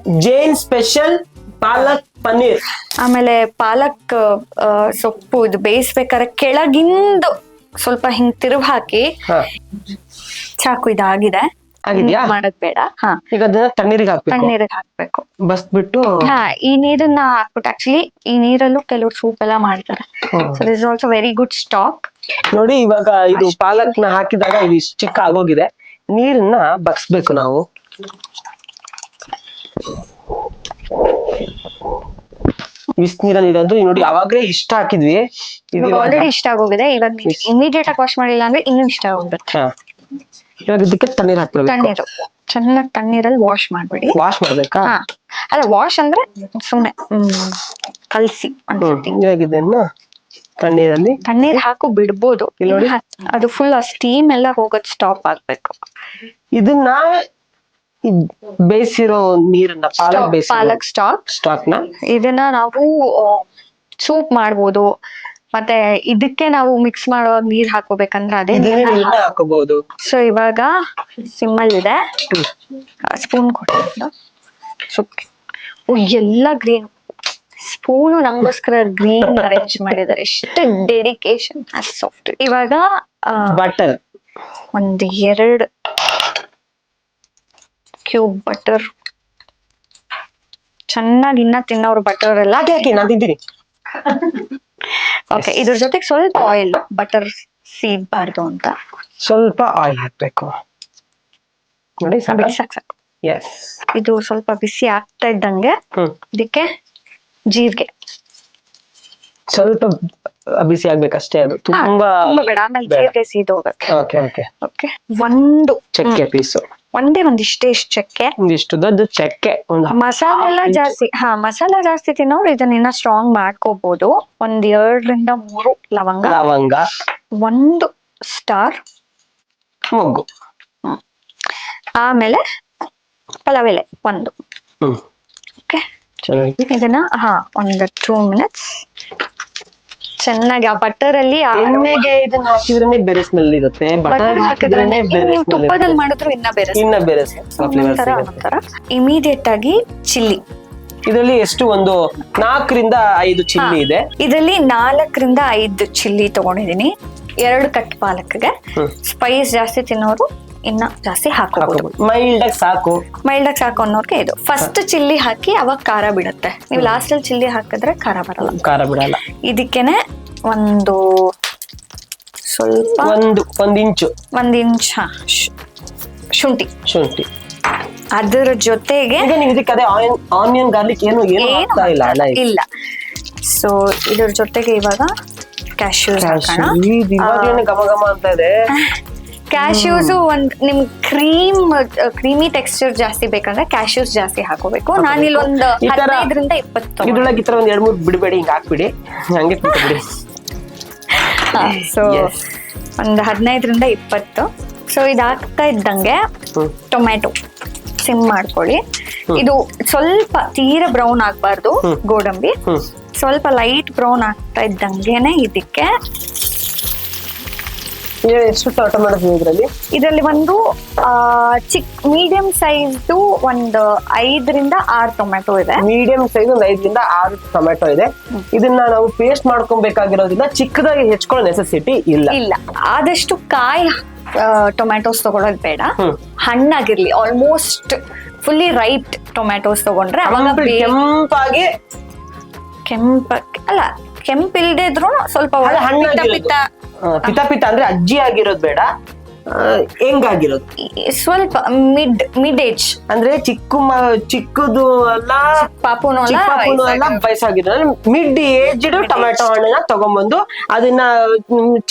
ಜೈನ್ ಸ್ಪೆಷಲ್ ಪಾಲಕ್ ಪನ್ನೀರ್. ಆಮೇಲೆ ಪಾಲಕ್ ಸೊಪ್ಪು ಇದು ಬೇಯಿಸ್ಬೇಕಾದ್ರೆ ಕೆಳಗಿಂದು ಸ್ವಲ್ಪ ಹಿಂಗ್ ತಿರುವು ಹಾಕಿ, ಚಾಕು ಇದಾಗಿದೆ ಮಾಡದ್ ಬೇಡ. ಈಗ ಅದನ್ನ ತಣ್ಣೀರಿಗೆ ಹಾಕ್ಬೇಕು. ಬಸ್ಬಿಟ್ಟು ಈ ನೀರನ್ನ ಹಾಕ್ಬಿಟ್ಟು, ಆಕ್ಚುಲಿ ಈ ನೀರಲ್ಲೂ ಕೆಲವ್ರು ಸೂಪ್ ಎಲ್ಲ ಮಾಡ್ತಾರೆ. So this also very good stock. ನೋಡಿ, ಇವಾಗ ಇದು ಪಾಲಕ್ ನ ಹಾಕಿದಾಗ ಇದು ಇಷ್ಟು ಚಿಕ್ಕ ಆಗೋಗಿದೆ. ನೀರನ್ನ ಬಗ್ಸ್ಬೇಕು ನಾವು. ಬಿಸಿನೀರಲ್ಲಿ ಇರೋದು ನೋಡಿ. ಅವಾಗ್ಲೇ ಇಷ್ಟ ಹಾಕಿದ್ವಿ, ಆಲ್ರೆಡಿ ಇಷ್ಟ ಆಗೋಗಿದೆ. ಇವಾಗ ಇಮಿಡಿಯೇಟ್ ಆಗಿ ವಾಶ್ ಮಾಡಿಲ್ಲ ಅಂದ್ರೆ ಇನ್ನೂ ಇಷ್ಟ ಆಗೋಗುತ್ತೆ. ಇವಾಗ ಇದಕ್ಕೆ ತಣ್ಣೀರ್ ಹಾಕ್ಬೇಕು. ತಣ್ಣೀರು ಚೆನ್ನಾಗಿ ತಣ್ಣೀರಲ್ಲಿ ವಾಶ್ ಮಾಡ್ಬಿಡಿ. ವಾಶ್ ಮಾಡ್ಬೇಕಾ? ಅಲ್ಲ, ವಾಶ್ ಅಂದ್ರೆ ಸುಮ್ನೆ ಕಲ್ಸಿ ಇದನ್ನ ತಣ್ಣೀರ್ ಹಾಕು ಬಿಡ್ಬೋದು. ನೋಡಿ, ಅದು ಫುಲ್ ಸ್ಟೀಮ್ ಎಲ್ಲ ಹೋಗೋದ್ ಸ್ಟಾಪ್ ಆಗ್ಬೇಕು. ಇದನ್ನ ಬೇಯಿಸಿರೋ ನೀರನ್ನ, ಪಾಲಕ್ ಸ್ಟಾಕ್ ನ ಇದನ್ನ ನಾವು ಸೂಪ್ ಮಾಡ್ಬೋದು. ಮತ್ತೆ ಇದಕ್ಕೆ ನಾವು ಮಿಕ್ಸ್ ಮಾಡುವಾಗ ನೀರ್ ಹಾಕೋಬೇಕಂದ್ರೆ ಅದೇ ಹಾಕೋಬಹುದು. ಸೊ ಇವಾಗ ಸಿಮ್ಮಲ್ ಇದೆ, ಸ್ಪೂನ್ ಕೊಟ್ಟು ಸೊಪ್ಪು ಎಲ್ಲ ಗ್ರೀನ್ ಸ್ಪೂನು ನಂಗೋಸ್ಕರ ಗ್ರೀನ್ ಅರೇಂಜ್ ಮಾಡಿದ್ದಾರೆ. ಎಷ್ಟು ಡೆಡಿಕೇಶನ್. ಸಾಫ್ಟ್. ಇವಾಗ ಬಟರ್ ಒಂದ್ 2 ಕ್ಯೂಬ್ ಬಟರ್. ಚೆನ್ನಾಗಿ ಇನ್ನ ತಿನ್ನೋರು ಬಟರ್ ಎಲ್ಲ ನಾನು ತಿಂತೀನಿ. ಓಕೆ, ಇದ್ರ ಜೊತೆಗೆ ಸ್ವಲ್ಪ ಆಯಿಲ್, ಬಟರ್ ಸೀದಬಾರ್ದು ಅಂತ ಸ್ವಲ್ಪ ಆಯಿಲ್ ಹಾಕ್ಬೇಕು. ನೋಡಿ, ಸಾಕು. ಇದು ಸ್ವಲ್ಪ ಬಿಸಿ ಆಗ್ತಾ ಇದ್ದಂಗೆ ಇದಕ್ಕೆ ಜೀರಿಗೆ ಸ್ವಲ್ಪ ಬಿಸಿ ಆಗ್ಬೇಕಷ್ಟೇ. ಅದು ತುಂಬಾ ಬೇಡ, ಆಮೇಲೆ ಜೀರಿಗೆ ಸೀದೋಗುತ್ತೆ. ಓಕೆ, ಒಂದು ಚಕ್ಕೆ ಪೀಸು, ಒಂದಿಷ್ಟೇ ಚಕ್ಕೆ, ಒಂದಿಷ್ಟು ದೊಡ್ಡ ಚಕ್ಕೆ. ಮಸಾಲೆ ಎಲ್ಲ ಜಾಸ್ತಿ ಮಸಾಲೆ ಜಾಸ್ತಿ ತಿನ್ನೋರು ಇದನ್ನ ಇನ್ನ ಸ್ಟ್ರಾಂಗ್ ಮಾಡ್ಕೋಬಹುದು. 2 ರಿಂದ 3 ಲವಂಗ, 1 ಸ್ಟಾರ್ ಮೊಗ್ಗು, ಆಮೇಲೆ ಪಲಾವ್ ಎಲೆ 1. ಓಕೆ, ಇದನ್ನ ಒಂದು 2 ಮಿನಿಟ್ಸ್ ಚೆನ್ನಾಗಿ ಆ ಬಟರ್ ಅಲ್ಲಿ ಎಣ್ಣೆಗೆ ಇದನ್ನ ಹಾಕಿದ್ರೇನೆ ಬೇರೆ ಸ್ಮೆಲ್ ಇರುತ್ತೆ. ಬಟರ್ ಹಾಕಿದ್ರೇನೆ ಬೇರೆ ಸ್ಮೆಲ್. ತುಪ್ಪದಲ್ಲಿ ಮಾಡಿದ್ರು ಇನ್ನ ಬೇರೆ ಇಮಿಡಿಯೇಟ್ ಆಗಿ ಚಿಲ್ಲಿ. ಇದರಲ್ಲಿ ಎಷ್ಟು ಒಂದು 4 ರಿಂದ 5 ಚಿಲ್ಲಿ ಇದೆ. ಇದರಲ್ಲಿ 4 ರಿಂದ 5 ಚಿಲ್ಲಿ ತಗೊಂಡಿದೀನಿ. 2 ಕಟ್ ಪಾಲಕ್ಗೆ. ಸ್ಪೈಸ್ ಜಾಸ್ತಿ ತಿನ್ನೋರು ಇನ್ನ ಜಾಸ್ತಿ ಹಾಕೋಬಹುದು. ಮೈಲ್ಡ್ ಆಗಿ ಸಾಕು ಅನ್ನೋರ್ಗೆ ಇದು ಫಸ್ಟ್ ಚಿಲ್ಲಿ ಹಾಕಿ ಅವಾಗ ಖಾರ ಬಿಡುತ್ತೆ. ನೀವು ಲಾಸ್ಟ್ ಅಲ್ಲಿ ಚಿಲ್ಲಿ ಹಾಕಿದ್ರೆ ಖಾರ ಬರಲ್ಲ. ಇದಕ್ಕೇನೆ ಒಂದು ಸ್ವಲ್ಪ ಒಂದ್ ಇಂಚು ಶುಂಠಿ. ಅದರ ಜೊತೆಗೆ ಆನಿಯನ್ ಗಾರ್ಲಿಕ್ ಏನು ಇಲ್ಲ. ಸೊ ಇದ್ರ ಜೊತೆಗೆ ಇವಾಗ ಕ್ಯಾಶ್ಯೂಸ್ ಘಮ ಘಮ ಅಂತ ಇದೆ. ಕ್ಯಾಶ್ಯೂಸ್ ನಿಮ್ ಕ್ರೀಮಿ ಟೆಕ್ಸ್ಚರ್ ಜಾಸ್ತಿ ಬೇಕಂದ್ರೆ ಕ್ಯಾಶ್ಯೂಸ್ ಜಾಸ್ತಿ ಹಾಕೋಬೇಕು. ನಾನಿಲ್ಲಿ ಒಂದು 15 ರಿಂದ 20 ಇದ್ರೊಳಗೆ ಈ ತರ 2-3 ಬಿಡಬೇಡಿ, ಹಿಂಗ್ ಹಾಕ್ಬಿಡಿ, ಹಂಗೆ ಬಿಡಿ. ಸೊ ಒಂದು 15 ರಿಂದ 20. ಸೊ ಇದಾಗ್ತಾ ಇದ್ದಂಗೆ ಟೊಮ್ಯಾಟೊ ಸಿಮ್ ಮಾಡ್ಕೊಳ್ಳಿ. ಇದು ಸ್ವಲ್ಪ ತೀರಾ ಬ್ರೌನ್ ಆಗ್ಬಾರ್ದು, ಗೋಡಂಬಿ ಸ್ವಲ್ಪ ಲೈಟ್ ಬ್ರೌನ್ ಆಗ್ತಾ ಇದ್ದಂಗೆನೆ ಇದಕ್ಕೆ ಎಷ್ಟು ಟೊಮೆಟೊ ಇದ್ರಲ್ಲಿ? ಇದರಲ್ಲಿ ಒಂದು ಮೀಡಿಯಂ ಸೈಜ್ದು ಒಂದು 5 ರಿಂದ 6 ಟೊಮೆಟೊ ಇದೆ. ಮೀಡಿಯಂ ಸೈಜ್ ಒಂದು 5 ರಿಂದ 6 ಟೊಮೆಟೊ ಇದೆ. ಇದನ್ನ ನಾವು ಪೇಸ್ಟ್ ಮಾಡ್ಕೊಬೇಕಾಗಿರೋದ್ರಿಂದ ಚಿಕ್ಕದಾಗಿ ಹೆಚ್ಕೊಳ್ಳೋ ನೆಸೆಸಿಟಿ ಇಲ್ಲ. ಆದಷ್ಟು ಕಾಯಿ ಟೊಮ್ಯಾಟೋಸ್ ತಗೊಳೋದ್ ಬೇಡ, ಹಣ್ಣಾಗಿರ್ಲಿ. ಆಲ್ಮೋಸ್ಟ್ ಫುಲ್ಲಿ ರೈಪ್ ಟೊಮ್ಯಾಟೋಸ್ ತಗೊಂಡ್ರೆ ಅವಾಗ ಕೆಂಪಾಗಿ ಅಲ್ಲ, ಕೆಂಪಿಲ್ದೇ ಇದ್ರು ಸ್ವಲ್ಪ ಪಿತ ಪಿತ ಅಂದ್ರೆ ಅಜ್ಜಿ ಆಗಿರೋದು ಬೇಡ, ಹೆಂಗಾಗಿರೋದು ಸ್ವಲ್ಪ ಮಿಡ್ ಏಜ್ ಅಂದ್ರೆ ಚಿಕ್ಕದು ಅಲ್ಲ, ಪಾಪುನು ಅಲ್ಲ, ವಯಸ್ಸಾಗಿರೋದು ಮಿಡ್ ಏಜ್ ಟೊಮೆಟೊ ಹಣ್ಣನ್ನ ತಗೊಂಡ್ಬಂದು ಅದನ್ನ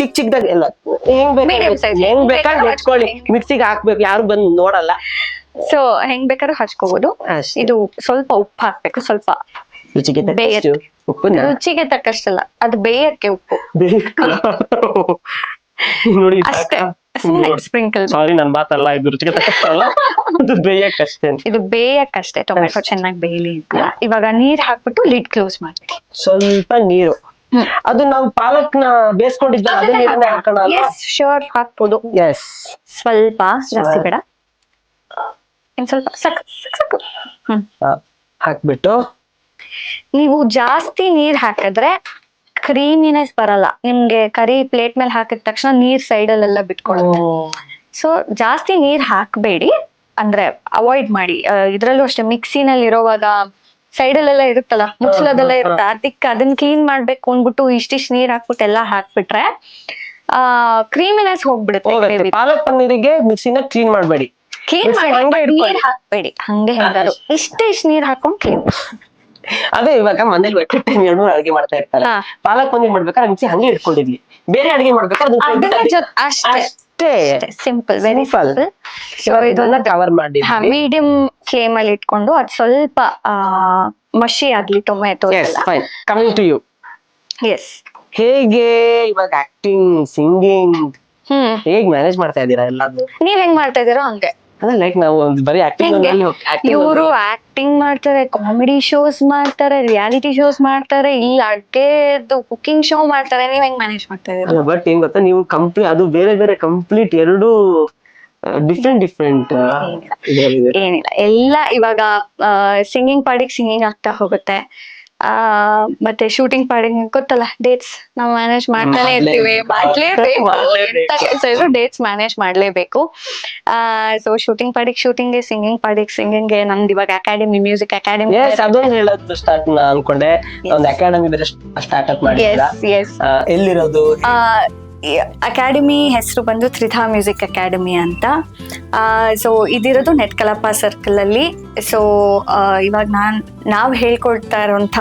ಚಿಕ್ಕದಾಗಿ ಎಲ್ಲ ಹೆಂಗ್ ಬೇಕಾದ್ರೆ ಹೆಚ್ಕೊಳ್ಳಿ, ಮಿಕ್ಸಿಗೆ ಹಾಕ್ಬೇಕು, ಯಾರು ಬಂದು ನೋಡಲ್ಲ. ಸೊ ಹೆಂಗ್ ಬೇಕಾದ್ರೂ ಹಚ್ಕೋಬಹುದು. ಇದು ಸ್ವಲ್ಪ ಉಪ್ಪು ಹಾಕ್ಬೇಕು, ಸ್ವಲ್ಪ ರುಚಿಗೆ ತಕ್ಕಷ್ಟಲ್ಲ, ಅದು ಬೇಯಕ್ಕೆ ಉಪ್ಪು ನೋಡಿ. ಸ್ಪ್ರಿಂಕಲ್, ಸಾರಿ ನನ್ ಮಾತಲ್ಲ, ಇದು ರುಚಿಗೆ ತಕ್ಕಷ್ಟಲ್ಲ, ಅದು ಬೇಯಕ್ಕಷ್ಟೇ. ಇದು ಬೇಯಕ್ಕಷ್ಟೇ, ಟೊಮೆಟೊ ಚೆನ್ನಾಗಿ ಬೇಯಲಿ ಅಂತ. ಇವಾಗ ನೀರ್ ಹಾಕ್ಬಿಟ್ಟು ಲಿಡ್ ಕ್ಲೋಸ್ ಮಾಡ್ತೀವಿ. ಸ್ವಲ್ಪ ನೀರು, ಅದು ನಾವು ಪಾಲಕ್ನ ಬೇಯಿಸ್ಕೊಂಡಿದ್ದ ಅದೇ ನೀರನ್ನೇ ಹಾಕೋಣ? ಶೋರ್ ಹಾಕ್ಬೋದು. ಸ್ವಲ್ಪ ಜಾಸ್ತಿ ಬೇಡ, ಇನ್ ಸ್ವಲ್ಪ ಸಾಕು. ಹಾಕ್ಬಿಟ್ಟು ನೀವು ಜಾಸ್ತಿ ನೀರ್ ಹಾಕಿದ್ರೆ ಕ್ರೀಮಿನೆಸ್ ಬರಲ್ಲ ನಿಮ್ಗೆ. ಕರಿ ಪ್ಲೇಟ್ ಮೇಲೆ ಹಾಕಿದ ತಕ್ಷಣ ನೀರ್ ಸೈಡ್ ಅಲ್ಲೆಲ್ಲ ಬಿಟ್ಕೊಳ್ಳುತ್ತೆ. ಸೊ ಜಾಸ್ತಿ ನೀರ್ ಹಾಕ್ಬೇಡಿ, ಅಂದ್ರೆ ಅವಾಯ್ಡ್ ಮಾಡಿ. ಇದ್ರಲ್ಲೂ ಅಷ್ಟೇ, ಮಿಕ್ಸಿನಲ್ಲಿ ಇರೋವಾಗ ಸೈಡ್ ಅಲ್ಲೆಲ್ಲ ಇರುತ್ತಲ್ಲ, ಮುಚ್ಚಲದೆಲ್ಲ ಇರುತ್ತೆ, ಅದನ್ನ ಕ್ಲೀನ್ ಮಾಡ್ಬೇಕು ಅಂದ್ಬಿಟ್ಟು ಇಷ್ಟಿಷ್ಟು ನೀರ್ ಹಾಕ್ಬಿಟ್ಟು ಎಲ್ಲ ಹಾಕ್ಬಿಟ್ರೆ ಕ್ರೀಮಿನೆಸ್ ಹೋಗ್ಬಿಡುತ್ತೆ. ಪಾಲಕ್ ಪನ್ನೀರಿಗೆ ಮಿಕ್ಸಿನ ಕ್ಲೀನ್ ಮಾಡ್ಬೇಡಿ, ನೀರ್ ಹಾಕ್ಬೇಡಿ, ಹಂಗೆ ಹೆಂಗಾರು ಇಷ್ಟು ನೀರ್ ಹಾಕೊಂಡ್ ಕ್ಲೀನ್. ಅದೇ ಇವಾಗ ಮನೇಲಿ ಅಡುಗೆ ಮಾಡ್ತಾ ಇರ್ತಾರೆ, ಪಾಲಕ್ ಪನ್ನೀರ್ ಮಾಡ್ಬೇಕಾದ್ರೆ ಮಿಕ್ಸಿ ಹಂಗೆ ಇಟ್ಕೊಂಡಿರ್ಲಿ, ಬೇರೆ ಅಡುಗೆ ಮಾಡ್ಬೇಕಾದ್ರೆ ಅಷ್ಟೇ ಸಿಂಪಲ್, ವೆರಿ ಸಿಂಪಲ್. ಇದನ್ನ ಕವರ್ ಮಾಡಿ ಮೀಡಿಯಂ ಫ್ಲೇಮ್ ಅಲ್ಲಿ ಇಟ್ಕೊಂಡು ಅದು ಸ್ವಲ್ಪ ಮಷಿ ಆಗ್ಲಿ tomato. Coming to you, yes, ಹೇಗೆ ಇವಾಗ ಆಕ್ಟಿಂಗ್, ಸಿಂಗಿಂಗ್ ಹೇಗ್ ಮ್ಯಾನೇಜ್ ಮಾಡ್ತಾ ಇದ್ದೀರಾ ಎಲ್ಲಾದ್ರೂ? ನೀವ್ ಹೆಂಗ್ ಮಾಡ್ತಾ ಇದೀರೋ ಹಂಗೆ. ಲೈಕ್ ನಾವು ಬರೀ ಇವರು ಆಕ್ಟಿಂಗ್ ಮಾಡ್ತಾರೆ, ಕಾಮಿಡಿ ಶೋಸ್ ಮಾಡ್ತಾರೆ, ರಿಯಾಲಿಟಿ ಶೋಸ್ ಮಾಡ್ತಾರೆ, ಇಲ್ಲಿ ಅಡ್ಗೆದು ಕುಕಿಂಗ್ ಶೋ ಮಾಡ್ತಾರೆ. ನೀವ್ ಹೆಂಗ್ ಮ್ಯಾನೇಜ್ ಮಾಡ್ತಾ ಇದೀರಾ? ಬಟ್ ಏನ್ ಗೊತ್ತಾ, ನೀವು ಕಂಪ್ಲೀಟ್ ಅದು ಬೇರೆ ಬೇರೆ ಕಂಪ್ಲೀಟ್ ಎರಡು ಡಿಫ್ರೆಂಟ್ ಏನಿಲ್ಲ, ಎಲ್ಲ ಇವಾಗ ಸಿಂಗಿಂಗ್ ಪಾರ್ಟಿಗೆ ಸಿಂಗಿಂಗ್ ಆಗ್ತಾ ಹೋಗುತ್ತೆ. ಮತ್ತೆ ಶೂಟಿಂಗ್ ಪಾರ್ಟಿಗೆ ಗೊತ್ತಲ್ಲ, ಡೇಟ್ಸ್ ನಾವು ಮ್ಯಾನೇಜ್ ಮಾಡ್ತಾನೆ ಇರ್ತೀವಿ, ಡೇಟ್ಸ್ ಮ್ಯಾನೇಜ್ ಮಾಡ್ಲೇಬೇಕು. ಸೊ ಶೂಟಿಂಗ್ ಪಾರ್ಟಿಗೆ ಶೂಟಿಂಗ್, ಸಿಂಗಿಂಗ್ ಪಾರ್ಟಿಗೆ ಸಿಂಗಿಂಗ್. ನಮ್ದು ಇವಾಗ ಅಕಾಡೆಮಿ, ಮ್ಯೂಸಿಕ್ ಅಕಾಡೆಮಿ. ಅದೊಂದು ಹೇಳೋದು ಸ್ಟಾರ್ಟ್ ಅನ್ಕೊಂಡೆ, ಒಂದು ಅಕಾಡೆಮಿ ಬೇರೆ ಸ್ಟಾರ್ಟ್ ಅಪ್ ಮಾಡಿ. ಎಲ್ಲಿರೋದು? ಅಕಾಡೆಮಿ ಹೆಸರು ಬಂದು ತ್ರಿಧಾ ಮ್ಯೂಸಿಕ್ ಅಕಾಡೆಮಿ ಅಂತ. ಸೊ ಇದಿರೋದು ನೆಟ್ಕಲಪ್ಪ ಸರ್ಕಲ್ ಅಲ್ಲಿ. ಸೊ ಇವಾಗ ನಾವು ಹೇಳ್ಕೊಡ್ತಾ ಇರೋಂಥ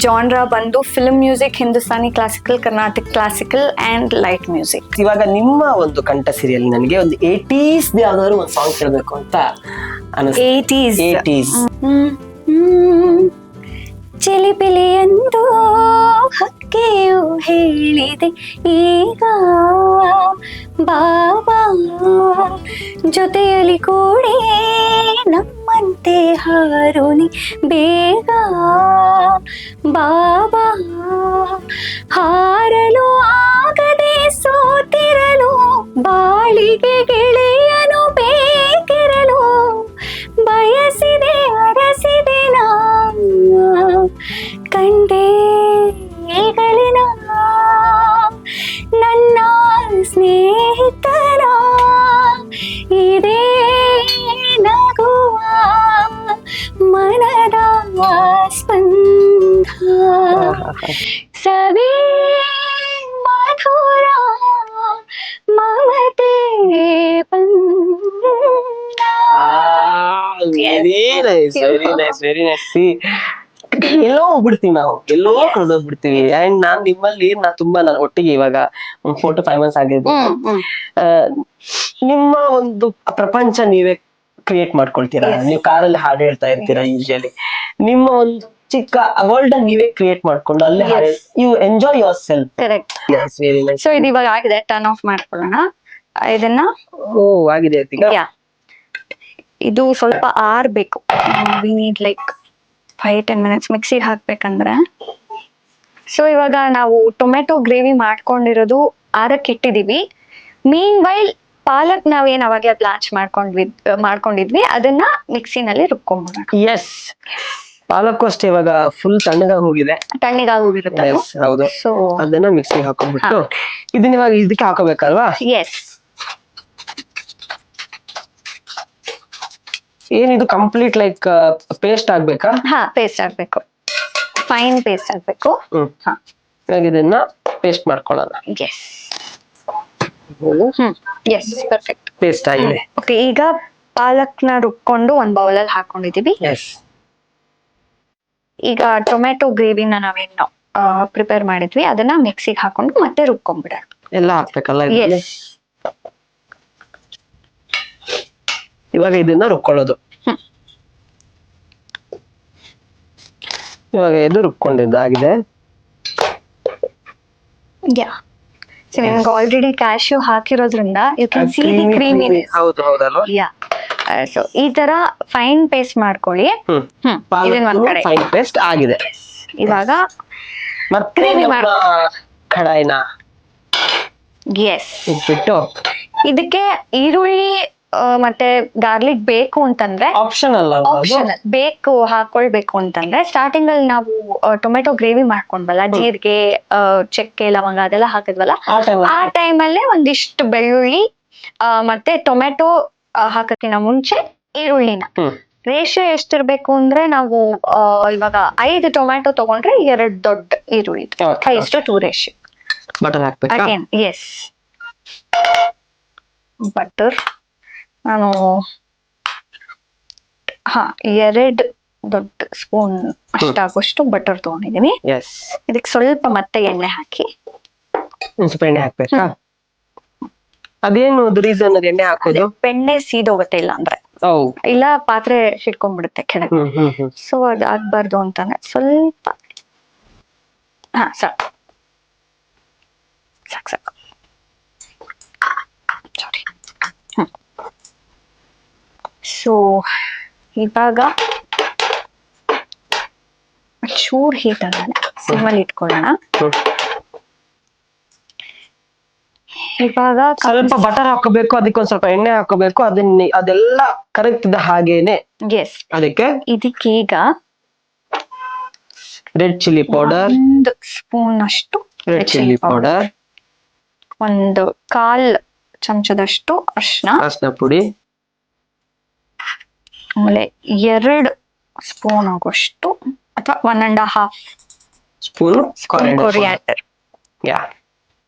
ಜಾನ್ರಾ ಬಂದು film music, Hindustani classical, Karnataka classical and light music. ಇವಾಗ ನಿಮ್ಮ ಒಂದು ಕಂಠ ಸಿರಿಯಲ್ಲಿ ನನಗೆ ಒಂದು 80s ಯಾವ್ದಾದ್ರು ಒಂದು ಸಾಂಗ್ ಕೇಳಬೇಕು ಅಂತ ಅನಿಸ್ತು. 80s ಚಿಲಿಪಿಲಿಯೆಂದು ಹಕ್ಕಿಯು ಹೇಳಿದೆ ಈಗ ಬಾಬಾ, ಜೊತೆಯಲ್ಲಿ ಕೂಡಿ ನಮ್ಮಂತೆ ಹಾರುನಿ ಬೇಗ ಬಾಬಾ, ಹಾರಲು ಆಗದೆ ಸೋತಿರಲು ಬಾಳಿಗೆ ಗೆಳೆಯನು ಬೇಕಿರಲು ಬಯಸಿದೆ ಅರಸಿದೆ ನಾ ಕಂಡೆ ಈಗಲಿನ ನನ್ನ ಸ್ನೇಹಿತರ ಇದೇ ನಗುವ ಮನದ ಸ್ಪಂದ ಸವಿ ಮಧುರ ಮಮತೆ ಎಲ್ಲೋ ಹೋಗ್ಬಿಡ್ತೀವಿ ನಾವು, ಎಲ್ಲೋ ಕಳೆದೋಗ್ಬಿಡ್ತೀವಿ. ಅಂಡ್ ನಾ ತುಂಬಾ ಒಟ್ಟಿಗೆ ಇವಾಗ 4 to 5 months ಆಗಿದ್ದು. ನಿಮ್ಮ ಒಂದು ಪ್ರಪಂಚ ನೀವೇ ಕ್ರಿಯೇಟ್ ಮಾಡ್ಕೊಳ್ತೀರಾ, ನೀವು ಕಾರಲ್ಲಿ ಹಾಡು ಹೇಳ್ತಾ ಇರ್ತೀರಾ ಯೂಶಲಿ. ನಿಮ್ಮ ಒಂದು ಚಿಕ್ಕ ವರ್ಲ್ಡ್ ನೀವೇ ಕ್ರಿಯೇಟ್ ಮಾಡ್ಕೊಂಡು ಅಲ್ಲೇ you enjoy yourself. Correct. So ಇದು ಇವಾಗ ಆಗಿದೆ, ಟರ್ನ್ ಆಫ್ ಮಾಡ್ಕೊಳ್ಳೋಣ ಇದನ್ನ. ಆಗಿದೆ. ಇದು ಸ್ವಲ್ಪ ಆರ್ಬೇಕು, ವಿ ನೀಡ್ ಲೈಕ್ 5-10 minutes ಮಿಕ್ಸಿಗೆ ಹಾಕ್ಬೇಕಂದ್ರೆ. ಸೊ ಇವಾಗ ನಾವು ಟೊಮೆಟೊ ಗ್ರೇವಿ ಮಾಡ್ಕೊಂಡಿರೋದು ಆರಕ್ಕೆ ಇಟ್ಟಿದೀವಿ. ಮೀನ್ ವೈಲ್ ಪಾಲಕ್ ನಾವೇನ್ ಅವಾಗೆ ಬ್ಲಾಂಚ್ ಮಾಡ್ಕೊಂಡಿದ್ವಿ ಅದನ್ನ ಮಿಕ್ಸಿನಲ್ಲಿ ರುಬ್ಕೊಂಡ್ಬಿಡೋಣ. ಎಸ್, ಪಾಲಕ್ಕು ಅಷ್ಟೇ ಇವಾಗ ಫುಲ್ ತಣ್ಣಗಾಗಿ ಹೋಗಿದೆ. ತಣ್ಣಗಾಗಿ ಹೋಗಿರುತ್ತೆ. Yes, ಹೌದು. ಸೊ ಅದನ್ನ ಮಿಕ್ಸಿಗೆ ಹಾಕೊಂಡ್ಬಿಟ್ಟು ಇದನ್ನ ಇವಾಗ ಇದಕ್ಕೆ ಹಾಕೋಬೇಕಲ್ವಾ? ಎಸ್, ಏನಿದು ಕಂಪ್ಲೀಟ್ ಲೈಕ್ ಪೇಸ್ಟ್ ಆಗ್ಬೇಕಾ? ಹಾ ಪೇಸ್ಟ್ ಆಗ್ಬೇಕು, ಫೈನ್ ಪೇಸ್ಟ್ ಆಗ್ಬೇಕು. ಹಾ ಇವಾಗ ಇದನ್ನ ಪೇಸ್ಟ್ ಮಾಡ್ಕೊಳ್ಳೋಣ. ಎಸ್, ಎಸ್ ಪರ್ಫೆಕ್ಟ್ ಪೇಸ್ಟ್ ಆಗಿದೆ. ಓಕೆ, ಈಗ ಪಾಲಕ್ನ ರುಬ್ಕೊಂಡು ಒಂದ್ ಬೌಲಲ್ಲಿ ಹಾಕೊಂಡಿದೀವಿ. ಎಸ್, ಈಗ ಟೊಮೆಟೊ ಗ್ರೇವಿನ ನಾವೇನು ಪ್ರಿಪೇರ್ ಮಾಡಿದ್ವಿ ಅದನ್ನ ಮಿಕ್ಸಿಗೆ ಹಾಕೊಂಡು ಮತ್ತೆ ರುಬ್ಕೊಂಡ್ಬಿಡೋಣ. ಎಲ್ಲ ಹಾಕ್ಬೇಕಲ್ಲ ಇದರಲ್ಲಿ? ಎಸ್, ಇವಾಗ ಇದನ್ನ ರುಬ್ಕೊಳ್ಳೋದು. ಇವಾಗ ಇದು ರುಬ್ಕೊಂಡಿದ್ದಾಗಿದೆ. ಯಾ, ಸೊ ನಿಮ್ಗೆ ಆಲ್ರೆಡಿ ಕ್ಯಾಶ್ಯೂ ಹಾಕಿರೋದ್ರಿಂದ you can see the creamy. ಹೌದು, ಹೌದಲ್ವಾ? ಯಾ, ಸೊ ಈ ತರ ಫೈನ್ ಪೇಸ್ಟ್ ಮಾಡ್ಕೊಳ್ಳಿ. ಇದನ್ನ ಒಂದ್ ಕಡೆ ಫೈನ್ ಪೇಸ್ಟ್ ಆಗಿದೆ. ಇವಾಗ ಮತ್ತೆ ಕಡಾಯಿನ ಎಸ್ ಇಟ್ಬಿಟ್ಟು ಇದಕ್ಕೆ ಈರುಳ್ಳಿ ಮತ್ತೆ ಗಾರ್ಲಿಕ್ ಬೇಕು ಅಂತಂದ್ರೆ ಆಪ್ಷನಲ್ ಬೇಕು ಹಾಕೊಳ್ಬೇಕು ಅಂತಂದ್ರೆ ಸ್ಟಾರ್ಟಿಂಗ್ ಅಲ್ಲಿ ನಾವು ಟೊಮೆಟೊ ಗ್ರೇವಿ ಮಾಡ್ಕೊಂಡ್ವಲ್ಲ, ಜೀರಿಗೆ ಚಕ್ಕೆ ಲವಂಗ ಅದೆಲ್ಲ ಹಾಕಿದ್ವಲ್ಲ, ಆ ಟೈಮಲ್ಲೇ ಒಂದಿಷ್ಟು ಬೆಳ್ಳುಳ್ಳಿ ಮತ್ತೆ ಟೊಮೆಟೊ ಹಾಕಕ್ಕಿಂತ ಮುಂಚೆ ಈರುಳ್ಳಿನ ರೇಷಿಯೋ ಎಷ್ಟಿರ್ಬೇಕು ಅಂದ್ರೆ ನಾವು ಇವಾಗ 5 ಟೊಮೆಟೊ ತಗೊಂಡ್ರೆ 2 ದೊಡ್ಡ ಈರುಳ್ಳಿ, 5:2 ರೇಷಿಯೋ. ಬಟರ್ ಹಾಕ್ಬೇಕಾ? ಅಗೇನ್ ಎಸ್, ಬಟರ್ ನಾನು 2 ದೊಡ್ಡ ಸ್ಪೂನ್ ಅಷ್ಟಾಗುವಷ್ಟು ಬಟರ್ ತಗೊಂಡಿದ್ದೀನಿ. ಎಸ್, ಇದಕ್ಕೆ ಸ್ವಲ್ಪ ಮತ್ತೆ ಎಣ್ಣೆ ಹಾಕಿ. ಸ್ವಲ್ಪ ಎಣ್ಣೆ ಹಾಕ್ಬೇಕಾ? ಅದೇನು ರೀಸನ್ ಅದು ಎಣ್ಣೆ ಹಾಕೋದು? ಬೆಣ್ಣೆ ಸೀದೋಗುತ್ತೆ ಇಲ್ಲ ಅಂದ್ರೆ, ಇಲ್ಲ ಪಾತ್ರೆ ಹಿಡ್ಕೊಂಡ್ಬಿಡುತ್ತೆ ಕೆಳಗೆ. ಸೊ ಅದು ಆಗ್ಬಾರ್ದು ಅಂತಾನೆ ಸ್ವಲ್ಪ ಸಾಕು ಸಾಕು ಸಾಕು. ಸಾರಿ. ಸೊ ಇವಾಗ ಚೂರ್ ಹೀಟ್ ಆಗೋಣ, ಸಿಮ್ಮಲ್ಲಿ ಇಟ್ಕೊಳ್ಳೋಣ. ಇವಾಗ ಸ್ವಲ್ಪ ಬಟರ್ ಹಾಕೋಬೇಕು, ಅದಕ್ಕೊಂದ್ ಸ್ವಲ್ಪ ಎಣ್ಣೆ ಹಾಕೋಬೇಕು, ಅದೆಲ್ಲ ಕರೆಕ್ಟ್ ಇದೆ ಹಾಗೇನೆ. ಎಸ್, ಅದಕ್ಕೆ ಇದಕ್ಕೀಗ ರೆಡ್ ಚಿಲ್ಲಿ ಪೌಡರ್ 1 ಸ್ಪೂನ್ ಅಷ್ಟು ರೆಡ್ ಚಿಲ್ಲಿ ಪೌಡರ್, 1/4 ಚಮಚದಷ್ಟು ಅರಿಶಿನ ಪುಡಿ, ಆಮೇಲೆ 2 ಸ್ಪೂನ್ ಆಗೋಷ್ಟು ಅಥವಾ 1.5 spoon coriander. Yeah,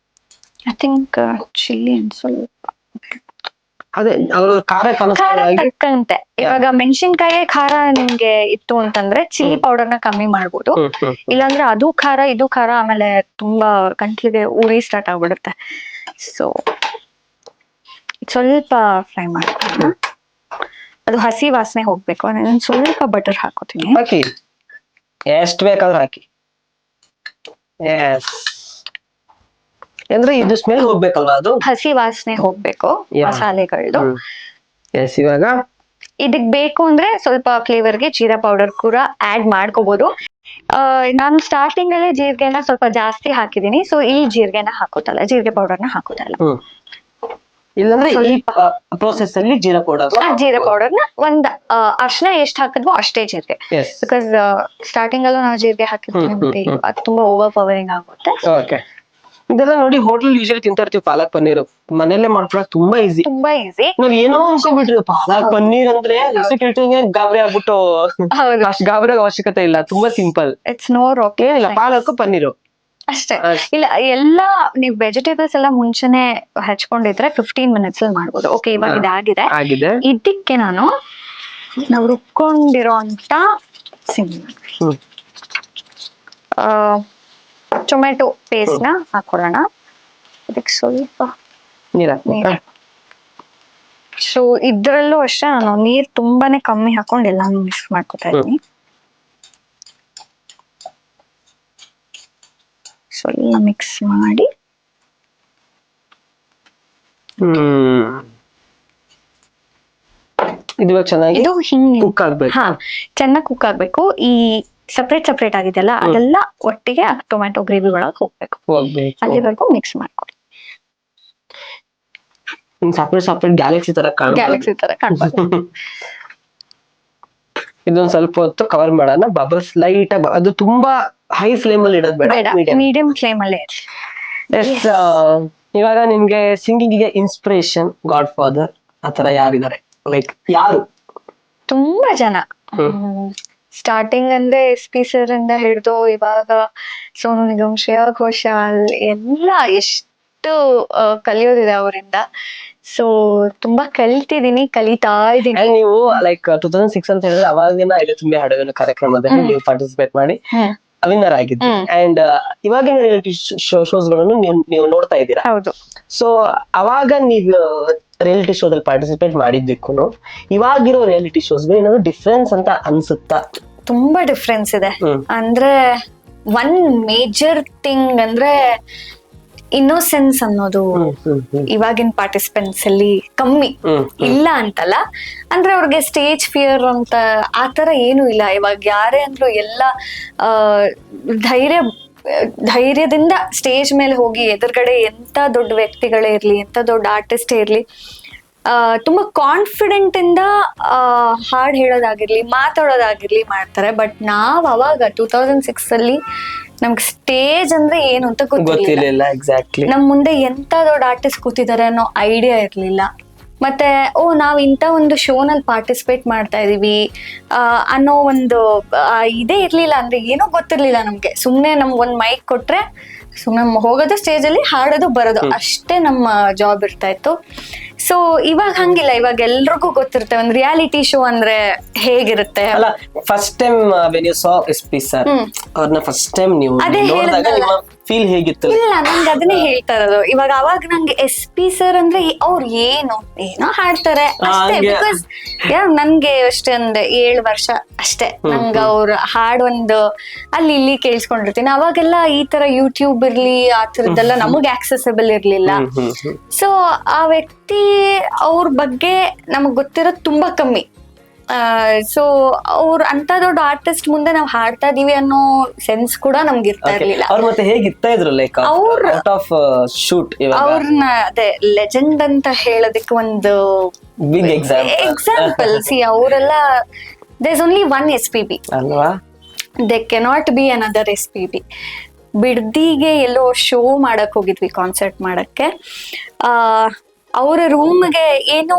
I think chilli ಸ್ವಲ್ಪ ಅದೇ ಅವರು ಖಾರ ತಕ್ಕಂತೆ. ಇವಾಗ ಮೆಣಸಿನ್ಕಾಯಿ ಖಾರ ನಿಮ್ಗೆ ಇತ್ತು ಅಂತಂದ್ರೆ ಚಿಲ್ಲಿ ಪೌಡರ್ನ ಕಮ್ಮಿ ಮಾಡ್ಬೋದು, ಇಲ್ಲಾಂದ್ರೆ ಅದು ಖಾರ ಇದು ಖಾರ ಆಮೇಲೆ ತುಂಬಾ ಗಂಟ್ಲಿಗೆ ಉರಿ ಸ್ಟಾರ್ಟ್ ಆಗ್ಬಿಡುತ್ತೆ. ಸೊ ಸ್ವಲ್ಪ ಫ್ರೈ ಮಾಡ್ಕೊಳ್ಳೋಣ, ಅದು ಹಸಿ ವಾಸನೆ ಹೋಗ್ಬೇಕು. ನಾನು ಸ್ವಲ್ಪ ಬಟರ್ ಹಾಕೋತೀನಿ. ಹಾಕಿ, ಎಷ್ಟು ಬೇಕಾದ್ರೂ ಹಾಕಿ. ಎಸ್, ಅಂದ್ರೆ ಇದು ಸ್ಮೆಲ್ ಹೋಗ್ಬೇಕಲ್ವಾ, ಅದು ಹಸಿ ವಾಸನೆ ಹೋಗ್ಬೇಕು ಮಸಾಲೆಗಳದ್ದು. ಎಸ್, ಇವಾಗ ಇದಕ್ ಬೇಕು ಅಂದ್ರೆ ಸ್ವಲ್ಪ ಫ್ಲೇವರ್ಗೆ ಜೀರಾ ಪೌಡರ್ ಕೂಡ ಆಡ್ ಮಾಡ್ಕೋಬಹುದು. ನಾನು ಸ್ಟಾರ್ಟಿಂಗ್ ಅಲ್ಲೇ ಜೀರಿಗೆನ ಸ್ವಲ್ಪ ಜಾಸ್ತಿ ಹಾಕಿದೀನಿ, ಸೊ ಈ ಜೀರಿಗೆನ ಹಾಕೋತಲ್ಲ, ಜೀರಿಗೆ ಪೌಡರ್ನ ಹಾಕೋತಲ್ಲ. ಇಲ್ಲಾಂದ್ರೆ ಈ ಪ್ರೋಸೆಸ್ ಅಲ್ಲಿ ಜೀರಾ ಪೌಡರ್ನ ಒಂದ್ ಅರ್ಶಿನ ಎಷ್ಟು ಹಾಕಿದ್ವೋ ಅಷ್ಟೇ ಜೀರಿಗೆ, ಬಿಕಾಸ್ ಸ್ಟಾರ್ಟಿಂಗ್ ಅಲ್ಲೂ ನಾವು ಜೀರಿಗೆ ಹಾಕಿರ್ತೀವಿ, ಅದು ತುಂಬಾ ಓವರ್ ಪವರಿಂಗ್ ಆಗುತ್ತೆ. ಇದೆಲ್ಲ ನೋಡಿ ಹೋಟೆಲ್ ಯೂಶಲಿ ತಿಂತಾ ಇರ್ತೀವಿ. ಪಾಲಕ್ ಪನ್ನೀರ್ ಮನೆಯಲ್ಲೇ ಮಾಡ್ಕೊಳಕ್ ತುಂಬಾ ಈಸಿ. ನಾವ್ ಏನೋ ಅನ್ಕೊಂಡ್ಬಿಟ್ರಿ ಪಾಲಕ್ ಪನ್ನೀರ್ ಅಂದ್ರೆ ಕೇಳ್ತೀವಿ ಗಾಬರಿ ಆಗ್ಬಿಟ್ಟು, ಅಷ್ಟು ಗಾಬರಿ ಅವಶ್ಯಕತೆ ಇಲ್ಲ, ತುಂಬಾ ಸಿಂಪಲ್. ಇಟ್ಸ್ ನೋ ರಾಕೆಟ್, ಏನಿಲ್ಲ, ಪಾಲಕ್ ಪನ್ನೀರು ಅಷ್ಟೇ. ಇಲ್ಲ, ಎಲ್ಲ ನೀವು ವೆಜಿಟೇಬಲ್ಸ್ ಎಲ್ಲ ಮುಂಚೆನೆ ಹಚ್ಕೊಂಡಿದ್ರೆ 15 ಮಿನಿಟ್ಸ್ ಅಲ್ಲಿ ಮಾಡ್ಬೋದು. ಓಕೆ, ಇವಾಗ ಇದಾಗಿದೆ. ಇದಕ್ಕೆ ನಾವು ರುಬ್ಕೊಂಡಿರೋ ಅಂತ ಟೊಮೆಟೊ ಪೇಸ್ಟ್ ನ ಹಾಕೊಳ್ಳೋಣ. ಇದಕ್ಕೆ ಸ್ವಲ್ಪ ನೀರು. ಸೊ ಇದ್ರಲ್ಲೂ ಅಷ್ಟೇ ನಾನು ನೀರ್ ತುಂಬಾನೇ ಕಮ್ಮಿ ಹಾಕೊಂಡು ಎಲ್ಲಾನು ಮಿಕ್ಸ್ ಮಾಡ್ಕೊತಾ ಇದ್ದೀನಿ. ಸ್ವಲ್ಪ ಮಿಕ್ಸ್ ಮಾಡಿ ಇದು ಹಿಂಗೆ ಕುಕ್ ಆಗ್ಬೇಕು. ಚೆನ್ನಾಗಿ ಕುಕ್ ಆಗ್ಬೇಕು. ಈ ಸಪ್ರೇಟ್ ಆಗಿದೆಯಲ್ಲ ಅದೆಲ್ಲ ಒಟ್ಟಿಗೆ ಟೊಮ್ಯಾಟೊ ಗ್ರೇವಿ ಒಳಗೆ ಹೋಗ್ಬೇಕು, ಅಲ್ಲಿವರೆಗೂ ಮಿಕ್ಸ್ ಮಾಡ್ಕೊಳ್ಳಿ. ಸಪರೇಟ್ ಗ್ಯಾಲಕ್ಸಿ ತರ ಕಾಣುತ್ತೆ. ಗ್ಯಾಲಕ್ಸಿ ತರ ಕಾಣ್ಬೋದು. ಇದೊಂದ್ ಸ್ವಲ್ಪ ಹೊತ್ತು ಕವರ್ ಮಾಡೋಣ. ಬಬಲ್ಸ್ ಲೈಟ್ ಆಗಿ, ಅದು ತುಂಬಾ ಹೈ ಫ್ಲೇಮ್ ಅಲ್ಲಿ ಇಡೋದು ಬೇಡ, ಬೇಡ, ಮೀಡಿಯಂ. ಮೀಡಿಯಂ ಫ್ಲೇಮ್ ಅಲ್ಲೇ ಇರ್ಲಿ. ಇವಾಗ ನಿಮ್ಗೆ ಸಿಂಗಿಂಗ್ ಗೆ ಇನ್ಸ್ಪಿರೇಷನ್, ಗಾಡ್ ಫಾದರ್ ಆತರ ಯಾರಿದ್ದಾರೆ? ಲೈಕ್ ಯಾರು? ತುಂಬಾ ಜನ. ಸ್ಟಾರ್ಟಿಂಗ್ ಅಂದ್ರೆ SP ಸರ್ ಇಂದ ಹಿಡಿದು ಇವಾಗ ಸೋನು ನಿಗಮ್, ಶ್ರೇಯಾ ಘೋಷಾಲ್ ಎಲ್ಲ ಎಷ್ಟು ಕಲಿಯೋದಿದೆ ಅವರಿಂದ. ಸೊ ತುಂಬಾ ಕಲಿತಿದೀನಿ, ಕಲಿತಾ ಇದ್ದೀನಿ. And ನೀವು ಲೈಕ್ 2006 ಅಂತ ಹೇಳಿದ್ರೆ ಅವಾಗಿನ ಐದು ತುಂಬಿ ಹಾಡುಗಳ ಕಾರ್ಯಕ್ರಮದಲ್ಲಿ ನೀವು ಪಾರ್ಟಿಸಿಪೇಟ್ ಮಾಡಿ ವಿನ್ನರ್ ಆಗಿದ್ರಿ. ಅಂಡ್ ಇವಾಗಿನ ರಿಯಾಲಿಟಿ ಶೋಸ್ ಗಳನ್ನು ನೀವು ನೋಡ್ತಾ ಇದ್ದೀರಾ. ಹೌದು. ಸೊ ಅವಾಗ ನೀವು ರಿಯಾಲಿಟಿ ಶೋದಲ್ಲಿ ಪಾರ್ಟಿಸಿಪೇಟ್ ಮಾಡಿದ್ದಕ್ಕೂ ಇವಾಗಿರೋ ರಿಯಾಲಿಟಿ ಶೋಸ್ಗೆ ಏನಾದ್ರು ಡಿಫ್ರೆನ್ಸ್ ಅಂತ ಅನ್ಸುತ್ತಾ? ತುಂಬಾ ಡಿಫ್ರೆನ್ಸ್ ಇದೆ. ಅಂದ್ರೆ ಒನ್ ಮೇಜರ್ ಥಿಂಗ್ ಅಂದ್ರೆ ಇನ್ನೋಸೆನ್ಸ್ ಅನ್ನೋದು ಇವಾಗಿನ ಪಾರ್ಟಿಸಿಪೆಂಟ್ಸ್ ಅಲ್ಲಿ ಕಮ್ಮಿ. ಇಲ್ಲ ಅಂತಲ್ಲ, ಅಂದ್ರೆ ಅವ್ರಿಗೆ ಸ್ಟೇಜ್ ಫಿಯರ್ ಅಂತ ಆತರ ಏನು ಇಲ್ಲ. ಇವಾಗ ಯಾರೇ ಅಂದ್ರು ಎಲ್ಲ ಧೈರ್ಯದಿಂದ ಸ್ಟೇಜ್ ಮೇಲೆ ಹೋಗಿ ಎದುರುಗಡೆ ಎಂತ ದೊಡ್ಡ ವ್ಯಕ್ತಿಗಳೇ ಇರ್ಲಿ, ಎಂತ ದೊಡ್ಡ ಆರ್ಟಿಸ್ಟ್ ಇರ್ಲಿ, ತುಂಬಾ ಕಾನ್ಫಿಡೆಂಟ್ ಇಂದ ಹಾಡ್ ಹೇಳೋದಾಗಿರ್ಲಿ, ಮಾತಾಡೋದಾಗಿರ್ಲಿ ಮಾಡ್ತಾರೆ. ಬಟ್ ನಾವ್ ಅವಾಗ 2006 ಅಲ್ಲಿ ನಮ್ಗೆ ಸ್ಟೇಜ್ ಅಂದ್ರೆ ಏನು ಅಂತ ಗೊತ್ತಿರ್ಲಿಲ್ಲ. ಎಕ್ಸಾಕ್ಟ್ಲಿ. ನಮ್ ಮುಂದೆ ಎಂತ ದೊಡ್ಡ ಆರ್ಟಿಸ್ಟ್ ಕೂತಿದ್ದಾರೆ ಅನ್ನೋ ಐಡಿಯಾ ಇರ್ಲಿಲ್ಲ. ಮತ್ತೆ ನಾವ್ ಇಂತ ಒಂದು ಶೋನಲ್ಲಿ ಪಾರ್ಟಿಸಿಪೇಟ್ ಮಾಡ್ತಾ ಇದೀವಿ ಅನ್ನೋ ಒಂದು ಇದೇ ಇರ್ಲಿಲ್ಲ. ಅಂದ್ರೆ ಏನೋ ಗೊತ್ತಿರ್ಲಿಲ್ಲ ನಮ್ಗೆ. ಸುಮ್ನೆ ನಮ್ಗೊಂದ್ ಮೈಕ್ ಕೊಟ್ರೆ ಸುಮ್ನೆ ಹೋಗೋದು, ಸ್ಟೇಜ್ ಅಲ್ಲಿ ಹಾಡೋದು ಬರೋದು, ಅಷ್ಟೇ ನಮ್ಮ ಜಾಬ್ ಇರ್ತಾ ಇತ್ತು. ಸೊ ಇವಾಗ ಹಂಗಿಲ್ಲ. ಇವಾಗ ಎಲ್ರಿಗೂ ಗೊತ್ತಿರುತ್ತೆ ಒಂದ್ ರಿಯಾಲಿಟಿ ಶೋ ಅಂದ್ರೆ ಹೇಗಿರುತ್ತೆ. ಅಲ್ಲ, first time when you saw SP sir ಅವ್ರನ್ನ ಫಸ್ಟ್ ಟೈಮ್ ನೀವು ನೋಡಿದಾಗ ನಿಮ್ಮ ಫೀಲ್ ಹೇಗಿತ್ತು? ಇಲ್ಲ, ನಂಗೆ ಅದನ್ನೇ ಹೇಳ್ತಾ ಇರೋದು. ಇವಾಗ ಅವಾಗ ನಂಗೆ SP ಸರ್ ಅಂದ್ರೆ ಅವ್ರು ಏನೋ ಹಾಡ್ತಾರೆ ಅಷ್ಟೇ. ಬಿಕಾಸ್ ನನ್ಗೆ ಅಷ್ಟೇ ಒಂದ್ 7 ವರ್ಷ ಅಷ್ಟೇ. ನಂಗೆ ಅವ್ರ ಹಾಡ್ ಒಂದು ಅಲ್ಲಿ ಇಲ್ಲಿ ಕೇಳಿಸ್ಕೊಂಡಿರ್ತೀನಿ. ಅವಾಗೆಲ್ಲ ಈ ತರ ಯೂಟ್ಯೂಬ್ ಇರ್ಲಿ ಆ ತರದ್ದೆಲ್ಲ ನಮಗ್ ಆಕ್ಸೆಸಿಬಲ್ ಇರ್ಲಿಲ್ಲ. ಸೊ ಆ ವ್ಯಕ್ತಿ ಅವ್ರ ಬಗ್ಗೆ ನಮಗ್ ಗೊತ್ತಿರೋದು ತುಂಬಾ ಕಮ್ಮಿ. ಸೊ ಅವ್ರ ಅಂತ ದೊಡ್ಡ ಆರ್ಟಿಸ್ಟ್ ಮುಂದೆ ನಾವ್ ಹಾಡ್ತಾ ಇದೀವಿ ಅನ್ನೋ ಸೆನ್ಸ್ ಕೂಡ ನಮ್ಗೆ ಇರ್ತಾ ಇರ್ಲಿಲ್ಲ. ಅವ್ರ ಮತ್ತೆ ಹೇಗಿರ್ತಾ ಇದ್ರು ಲೈಕ್ ಔಟ್ ಆಫ್ ಶೂಟ್? ಅವ್ರನ್ನ ಅದೇ ಲೆಜೆಂಡ್ ಅಂತ ಹೇಳೋದಕ್ಕೆ ಒಂದು ಬಿಗ್ ಎಕ್ಸಾಂಪಲ್. ಸಿ ಅವರೆಲ್ಲ there is only one SPB ಅಲ್ವಾ? They cannot be another SPB. ಬಿಡ್ದಿಗೆ ಎಲ್ಲೋ ಶೋ ಮಾಡಕ್ ಹೋಗಿದ್ವಿ, ಕಾನ್ಸರ್ಟ್ ಮಾಡಕ್ಕೆ. ಅವ್ರ ರೂಮ್ಗೆ ಏನೋ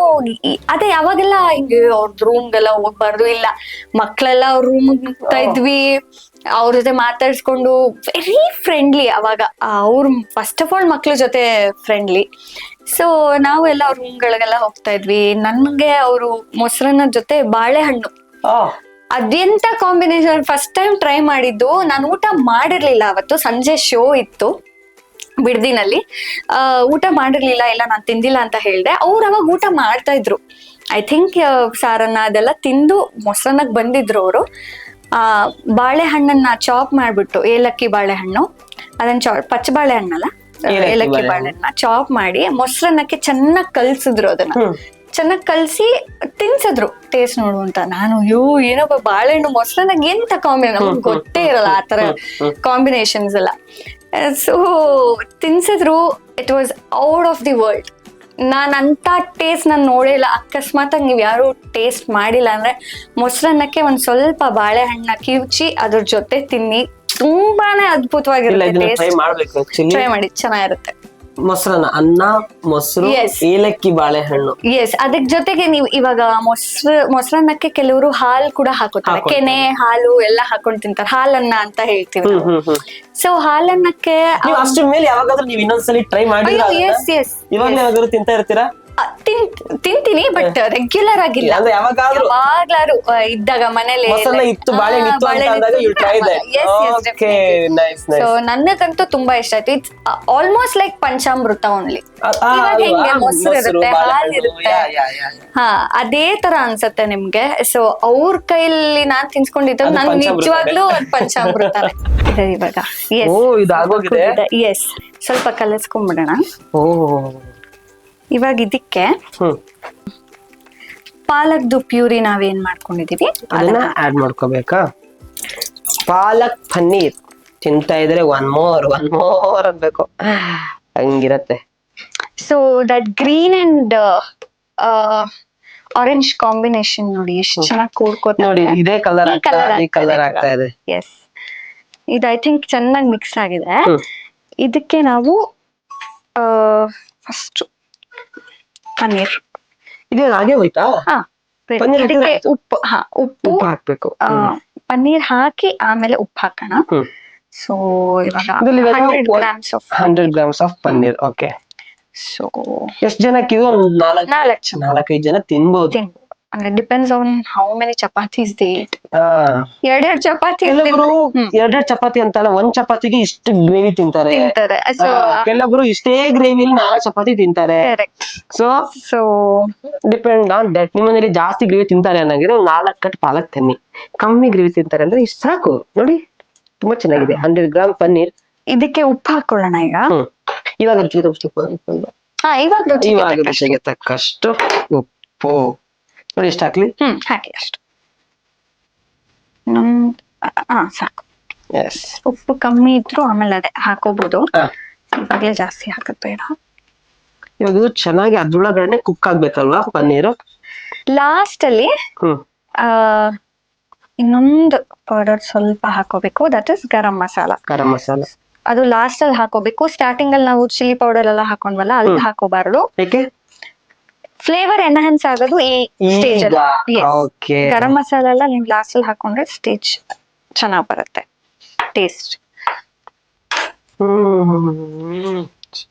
ಅದೇ ಅವಾಗೆಲ್ಲ ಹಿಂಗೆ ಅವ್ರದ್ ರೂಮ್ಗೆಲ್ಲ ಹೋಗ್ಬಾರ್ದು, ಇಲ್ಲ ಮಕ್ಳೆಲ್ಲ ಅವ್ರ ರೂಮ್ಗೆ ನುಗ್ತಾ ಇದ್ವಿ, ಅವ್ರ ಜೊತೆ ಮಾತಾಡ್ಸ್ಕೊಂಡು ವೆರಿ ಫ್ರೆಂಡ್ಲಿ. ಅವಾಗ ಅವ್ರ ಫಸ್ಟ್ ಆಫ್ ಆಲ್ ಮಕ್ಳ ಜೊತೆ ಫ್ರೆಂಡ್ಲಿ. ಸೊ ನಾವೆಲ್ಲ ಅವ್ರ ರೂಮ್ಗಳಿಗೆಲ್ಲ ಹೋಗ್ತಾ ಇದ್ವಿ. ನನ್ಗೆ ಅವರು ಮೊಸರನ್ನ ಜೊತೆ ಬಾಳೆಹಣ್ಣು, ಅದೆಂತ ಕಾಂಬಿನೇಷನ್. ಫಸ್ಟ್ ಟೈಮ್ ಟ್ರೈ ಮಾಡಿದ್ದು. ನಾನು ಊಟ ಮಾಡಿರ್ಲಿಲ್ಲ ಅವತ್ತು, ಸಂಜೆ ಶೋ ಇತ್ತು ಬಿಡ್ದಿನಲ್ಲಿ. ಊಟ ಮಾಡಿರ್ಲಿಲ್ಲ, ಇಲ್ಲ ನಾನು ತಿಂದಿಲ್ಲ ಅಂತ ಹೇಳ್ದೆ. ಅವ್ರು ಅವಾಗ ಊಟ ಮಾಡ್ತಾ ಇದ್ರು. ಐ ಥಿಂಕ್ ಸಾರನ್ನ ಅದೆಲ್ಲ ತಿಂದು ಮೊಸರನ್ನಕ್ಕೆ ಬಂದಿದ್ರು ಅವರು. ಬಾಳೆಹಣ್ಣನ್ನ ಚಾಪ್ ಮಾಡ್ಬಿಟ್ಟು, ಏಲಕ್ಕಿ ಬಾಳೆಹಣ್ಣು, ಅದನ್ನ ಪಚ್ಚ ಬಾಳೆಹಣ್ಣಲ್ಲ, ಏಲಕ್ಕಿ ಬಾಳೆಹಣ್ಣ ಚಾಪ್ ಮಾಡಿ ಮೊಸರನ್ನಕ್ಕೆ ಚೆನ್ನಾಗಿ ಕಲ್ಸಿದ್ರು. ಅದನ್ನ ಚೆನ್ನಾಗಿ ಕಲ್ಸಿ ತಿನ್ಸಿದ್ರು, ಟೇಸ್ಟ್ ನೋಡು ಅಂತ. ನಾನು ಏನಪ್ಪ ಬಾಳೆಹಣ್ಣು ಮೊಸರನ್ನಾಗ ಎಂತ ಕಾಂಬಿನೇಷನ್, ನಮ್ಗೆ ಗೊತ್ತೇ ಇರಲ್ಲ ಆ ತರ ಕಾಂಬಿನೇಷನ್ಸ್ ಎಲ್ಲ. ಸೊ ತಿನ್ಸಿದ್ರು, it was out of the world. ನಾನು ಅಂತ ಟೇಸ್ಟ್ ನಾನು ನೋಡೇ ಇಲ್ಲ. ಅಕಸ್ಮಾತ್ ನೀವು ಯಾರು ಟೇಸ್ಟ್ ಮಾಡಿಲ್ಲ ಅಂದ್ರೆ ಮೊಸರನ್ನಕ್ಕೆ ಒಂದ್ ಸ್ವಲ್ಪ ಬಾಳೆಹಣ್ಣ ಕಿವುಚಿ ಅದ್ರ ಜೊತೆ ತಿನ್ನಿ, ತುಂಬಾನೇ ಅದ್ಭುತವಾಗಿರುತ್ತೆ. ಟ್ರೈ ಮಾಡಿ, ಚೆನ್ನಾಗಿರುತ್ತೆ. ಮೊಸರನ್ನ, ಅನ್ನ, ಮೊಸರು, ಏಲಕ್ಕಿ ಬಾಳೆಹಣ್ಣು. ಎಸ್, ಅದಕ್ ಜೊತೆಗೆ ನೀವು ಇವಾಗ ಮೊಸರನ್ನಕ್ಕೆ ಕೆಲವರು ಹಾಲು ಕೂಡ ಹಾಕೋತಾರೆ. ಕೆನೆ ಹಾಲು ಎಲ್ಲ ಹಾಕೊಂಡ್ ತಿಂತಾರೆ, ಹಾಲನ್ನ ಅಂತ ಹೇಳ್ತೀವಿ. ಸೊ ಹಾಲನ್ನಕ್ಕೆ ಅಷ್ಟ್ರ ಮೇಲೆ ಯಾವಾಗಾದ್ರೂ ನೀವು ಇನ್ನೊಂದ್ಸಲಿ ಟ್ರೈ ಮಾಡಿ ಇವಾಗ ತಿಂತಾ ಇರ್ತೀರಾ? ತಿಂತೀನಿ, ಬಟ್ ರೆಗ್ಯುಲರ್ ಆಗಿಲ್ಲ. ಯಾವಾಗ್ಲಾರು ಇದ್ದಾಗ ಮನೇಲಿ ಸೊ ನನಗಂತೂ ತುಂಬಾ ಇಷ್ಟ ಆಯ್ತು. ಇಟ್ಸ್ ಆಲ್ಮೋಸ್ಟ್ ಲೈಕ್ ಪಂಚಾಮೃತ ಓನ್ಲಿ. ಹೆಂಗೆ ಮೊಸರು ಇರುತ್ತೆ, ಹಾಲು ಇರುತ್ತೆ, ಅದೇ ತರ ಅನ್ಸತ್ತೆ ನಿಮ್ಗೆ. ಸೊ ಅವ್ರ ಕೈಯಲ್ಲಿ ನಾನ್ ತಿನ್ಸ್ಕೊಂಡಿದ್ದು ನನ್ ನಿಜವಾಗ್ಲೂ ಪಂಚಾಮೃತ ಇವಾಗ. ಎಸ್, ಸ್ವಲ್ಪ ಕಲಿಸ್ಕೊಂಡ್ಬಿಡೋಣ. ಇವಾಗ ಇದಕ್ಕೆ ಪಾಲಕ್ದು ಪ್ಯೂರಿ ನಾವೇನ್ ಮಾಡ್ಕೊಂಡಿದೀವಿ ಅದನ್ನ ಆಡ್ ಮಾಡ್ಕೋಬೇಕಾ? ಪಾಲಕ್ ಪನ್ನೀರ್ ತಿಂತಾ ಇದ್ರೆ ಒನ್ ಮೋರ್ ಅನ್ಬೇಕು, ಹಂಗಿರತ್ತೆ. So that green and orange combination ನೋಡಿ ಎಷ್ಟು ಚೆನ್ನಾಗಿ ಕೂಡ್ಕೋತ ನೋಡಿ ಇದೇ ಕಲರ್ ಈ ಕಲರ್ ಆಗ್ತಾ ಆಗ್ತಾ ಇದೆ. ಎಸ್, ಇದು ಐ ಥಿಂಕ್ ಚೆನ್ನಾಗಿ ಮಿಕ್ಸ್ ಆಗಿದೆ. ಇದಕ್ಕೆ ನಾವು ಫಸ್ಟ್ ಪನ್ನೀರ್, ಇದೇ ಹಾಗೆ ಹೋಯ್ತಾ? ಹಾ ಪನ್ನೀರ್ ಇದಕ್ಕೆ ಹಾಕಿದ್ರೆ ಉಪ್ಪು ಉಪ್ಪು ಉಪ್ಪು ಹಾಕ್ಬೇಕು. ಪನ್ನೀರ್ ಹಾಕಿ ಆಮೇಲೆ ಉಪ್ಪು ಹಾಕೋಣ. ಸೊ ಇವಾಗ ಇದ್ರಲ್ಲಿ ಇವಾಗ 100 grams of 100 grams of paneer. Okay. So ಎಷ್ಟು ಜನಕ್ಕೆ ಇದು? ಒಂದು 4-5 ಜನ ತಿನ್ಬಹುದು. ಅಂದ್ರೆ depends on how many chapatis they eat. ಹಾ, ಎರಡೆರಡು ಚಪಾತಿ ಕೆಲವರು ಎರಡೆರಡು ಚಪಾತಿ ಅಂತಲ್ಲ, ಒಂದ್ ಚಪಾತಿಗೆ ಇಷ್ಟು ಗ್ರೇವಿ ತಿಂತಾರೆ. ಸೊ ಕೆಲವರು ಇಷ್ಟೇ ಗ್ರೇವಿಲಿ 4 ಚಪಾತಿ ತಿಂತಾರೆ. Correct. So depend on that. ನಿಮ್ಮ ಮನೇಲಿ ಜಾಸ್ತಿ ಗ್ರೇವಿ ತಿಂತಾರೆ ಅನ್ನಂಗಿದ್ರೆ 4 ಕಟ್ ಪಾಲಕ್ ತನ್ನಿ. ಕಮ್ಮಿ ಗ್ರೇವಿ ತಿಂತಾರೆ ಅಂದ್ರೆ ಇಷ್ಟು ಸಾಕು. ನೋಡಿ ತುಂಬಾ ಚೆನ್ನಾಗಿದೆ. 100 ಗ್ರಾಮ್ ಪನ್ನೀರ್. ಇದಕ್ಕೆ ಉಪ್ಪು ಹಾಕೊಳ್ಳೋಣ ಈಗ. ಇವಾಗ ಇವಾಗ ರುಚಿಗೆ ತಕ್ಕಷ್ಟು ಉಪ್ಪು. ನೋಡಿ ಎಷ್ಟು ಹಾಕ್ಲಿ? ಹಾಕಿ ಅಷ್ಟು. ಸಾಕು. ಎಸ್. ಉಪ್ಪು ಕಮ್ಮಿ ಇದ್ರು ಆಮೇಲೆ ಅದೇ ಹಾಕೋಬಹುದು. ಇವಾಗಲೇ ಜಾಸ್ತಿ ಹಾಕೋದ್ ಬೇಡ. ಇವಾಗ ಇದು ಚೆನ್ನಾಗಿ ಅದ್ರೊಳಗಡೆ ಕುಕ್ ಆಗ್ಬೇಕಲ್ವಾ ಪನ್ನೀರು? ಲಾಸ್ಟ್ ಅಲ್ಲಿ ಇನ್ನೊಂದು ಪೌಡರ್ ಸ್ವಲ್ಪ ಹಾಕೋಬೇಕು, ದಟ್ ಇಸ್ ಗರಂ ಮಸಾಲ. ಗರಂ ಮಸಾಲ ಅದು ಲಾಸ್ಟ್ ಅಲ್ಲಿ ಹಾಕೋಬೇಕು. ಸ್ಟಾರ್ಟಿಂಗ್ ಅಲ್ಲಿ ನಾವು ಚಿಲ್ಲಿ ಪೌಡರ್ ಎಲ್ಲ ಹಾಕೊಂಡ್ವಲ್ಲ, ಅಲ್ಲಿ ಹಾಕೋಬಾರ್ದು. ಏಕೆ? ಫ್ಲೇವರ್ ಎನ್ಹಾನ್ಸ್ ಆಗೋದು ಈ ಸ್ಟೇಜ್ ಅಲ್ಲಿ. ಓಕೆ. ಗರಂ ಮಸಾಲ ಎಲ್ಲ ನೀವು ಲಾಸ್ಟ್ ಅಲ್ಲಿ ಹಾಕೊಂಡ್ರೆ ಸ್ಟೇಜ್ ಚೆನ್ನಾಗ್ ಬರುತ್ತೆ ಟೇಸ್ಟ್.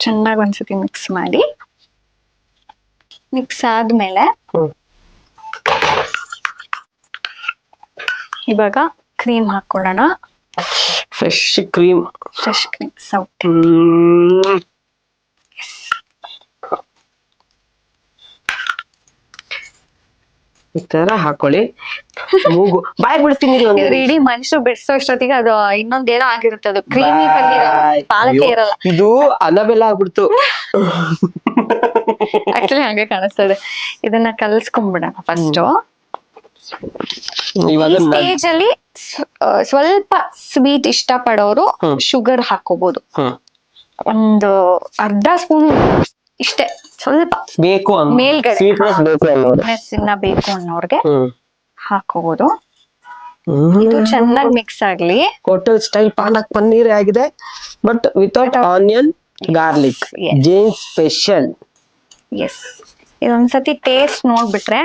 ಚೆನ್ನಾಗಿ ಒಂದ್ಸತಿ ಮಿಕ್ಸ್ ಮಾಡಿ, ಮಿಕ್ಸ್ ಆದ್ಮೇಲೆ ಇವಾಗ ಕ್ರೀಮ್ ಹಾಕೊಳ್ಳೋಣ. Fresh cream. ಸೌತೆ. ಈ ತರ ಹಾಕೊಳ್ಳಿ. ಮೂಗು ಬಾಯ್ ಬಿಡ್ತೀನಿ. ಇಡೀ ಮನುಷ್ಯರು ಬಿಡಿಸೋ ಅಷ್ಟೊತ್ತಿಗೆ ಅದು ಇನ್ನೊಂದೇನೋ ಆಗಿರುತ್ತೆ. ಅದು ಕ್ರೀಮಿ ಪನ್ನೀರ್, ಪಾಲಕ ಇರಲ್ಲ. ಇದು ಅನಬೆಲ್ಲ ಆಗ್ಬಿಡ್ತು. ಆಕ್ಚುಲಿ ಹಂಗೆ ಕಾಣಿಸ್ತದೆ. ಇದನ್ನ ಕಲ್ಸ್ಕೊಂಡ್ಬಿಡೋಣ ಫಸ್ಟ್. ಸ್ಟೇಜ್ ಅಲ್ಲಿ ಸ್ವಲ್ಪ ಸ್ವೀಟ್ ಇಷ್ಟ ಪಡೋರು ಶುಗರ್ ಹಾಕೋಬಹುದು. ಒಂದು ಅರ್ಧ ಸ್ಪೂನ್ ಇಷ್ಟೇ, ಸ್ವಲ್ಪ ಬೇಕು ಮೇಲ್ಗಡೆ ಬೇಕು ಅನ್ನೋರ್ಗೆ ಹಾಕೋಬಹುದು. ಇದು ಚೆನ್ನಾಗಿ ಮಿಕ್ಸ್ ಆಗ್ಲಿ. ಹೋಟೆಲ್ ಸ್ಟೈಲ್ ಪಾಲಕ್ ಪನ್ನೀರ್ ಆಗಿದೆ, but without onion garlic. Jain special. Yes, ಇದೊಂದ್ಸತಿ ಟೇಸ್ಟ್ ನೋಡ್ಬಿಟ್ರೆ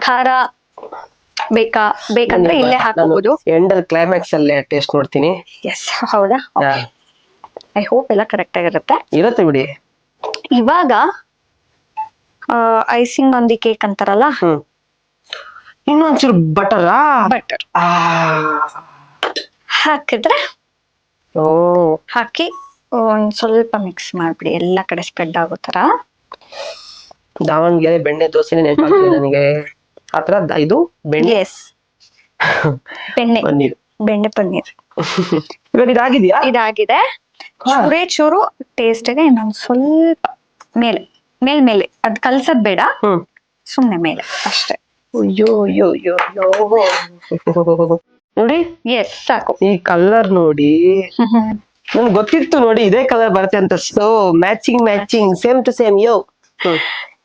ಖಾರ ಬೇಕಂದ್ರೆ ಇಲ್ಲೇ ಹಾಕೋಬಹುದು. ಎಂಡಲ್ ಕ್ಲೈಮ್ಯಾಕ್ಸ್ ಅಲ್ಲೇ ಟೇಸ್ಟ್ ನೋಡ್ತೀನಿ. ಎಸ್, ಹೌದಾ? ಐ ಹೋಪ್ ಎಲ್ಲ ಕರೆಕ್ಟ್ ಆಗಿರುತ್ತೆ. ಇರುತ್ತೆ ಬಿಡಿ. ಇವಾಗ ಐಸಿಂಗ್ ಆನ್ ದಿ ಕೇಕ್ ಅಂತಾರಲ್ಲ, ಇನ್ನೊಂಚೂರು ಬಟರ್ ಹಾಕಿದ್ರೆ ಹಾಕಿ ಒಂದ್ ಸ್ವಲ್ಪ ಮಿಕ್ಸ್ ಮಾಡ್ಬಿಡಿ, ಎಲ್ಲಾ ಕಡೆ ಸ್ಪ್ರೆಡ್ ಆಗೋ ತರ. ದಾವಣಗೆರೆ ಬೆಣ್ಣೆ ದೋಸೆನೇ ನೆನಪಾಗ್ತದೆ ನನಗೆ. ಆತರ ಇದು ಬೆಣ್ಣೆ. ಎಸ್, ಬೆಣ್ಣೆ ಪನ್ನೀರ್. ಇವಾಗ ಇದಾಗಿದೆಯಾ? ಇದಾಗಿದೆ. ಚೂರು ಟೇಸ್ಟ್ಗೆ ಇನ್ನೊಂದ್ ಸ್ವಲ್ಪ ಮೇಲೆ ಅದ್ ಕಲ್ಸದ್ ಬೇಡ, ಸುಮ್ನೆ ಮೇಲೆ ಅಷ್ಟೇ. ನೋಡಿ, ಎಸ್ ಸಾಕು. ಈ ಕಲರ್ ನೋಡಿ, ನನ್ಗೆ ಗೊತ್ತಿತ್ತು ನೋಡಿ ಇದೇ ಕಲರ್ ಬರುತ್ತೆ ಅಂತ. So matching same to same.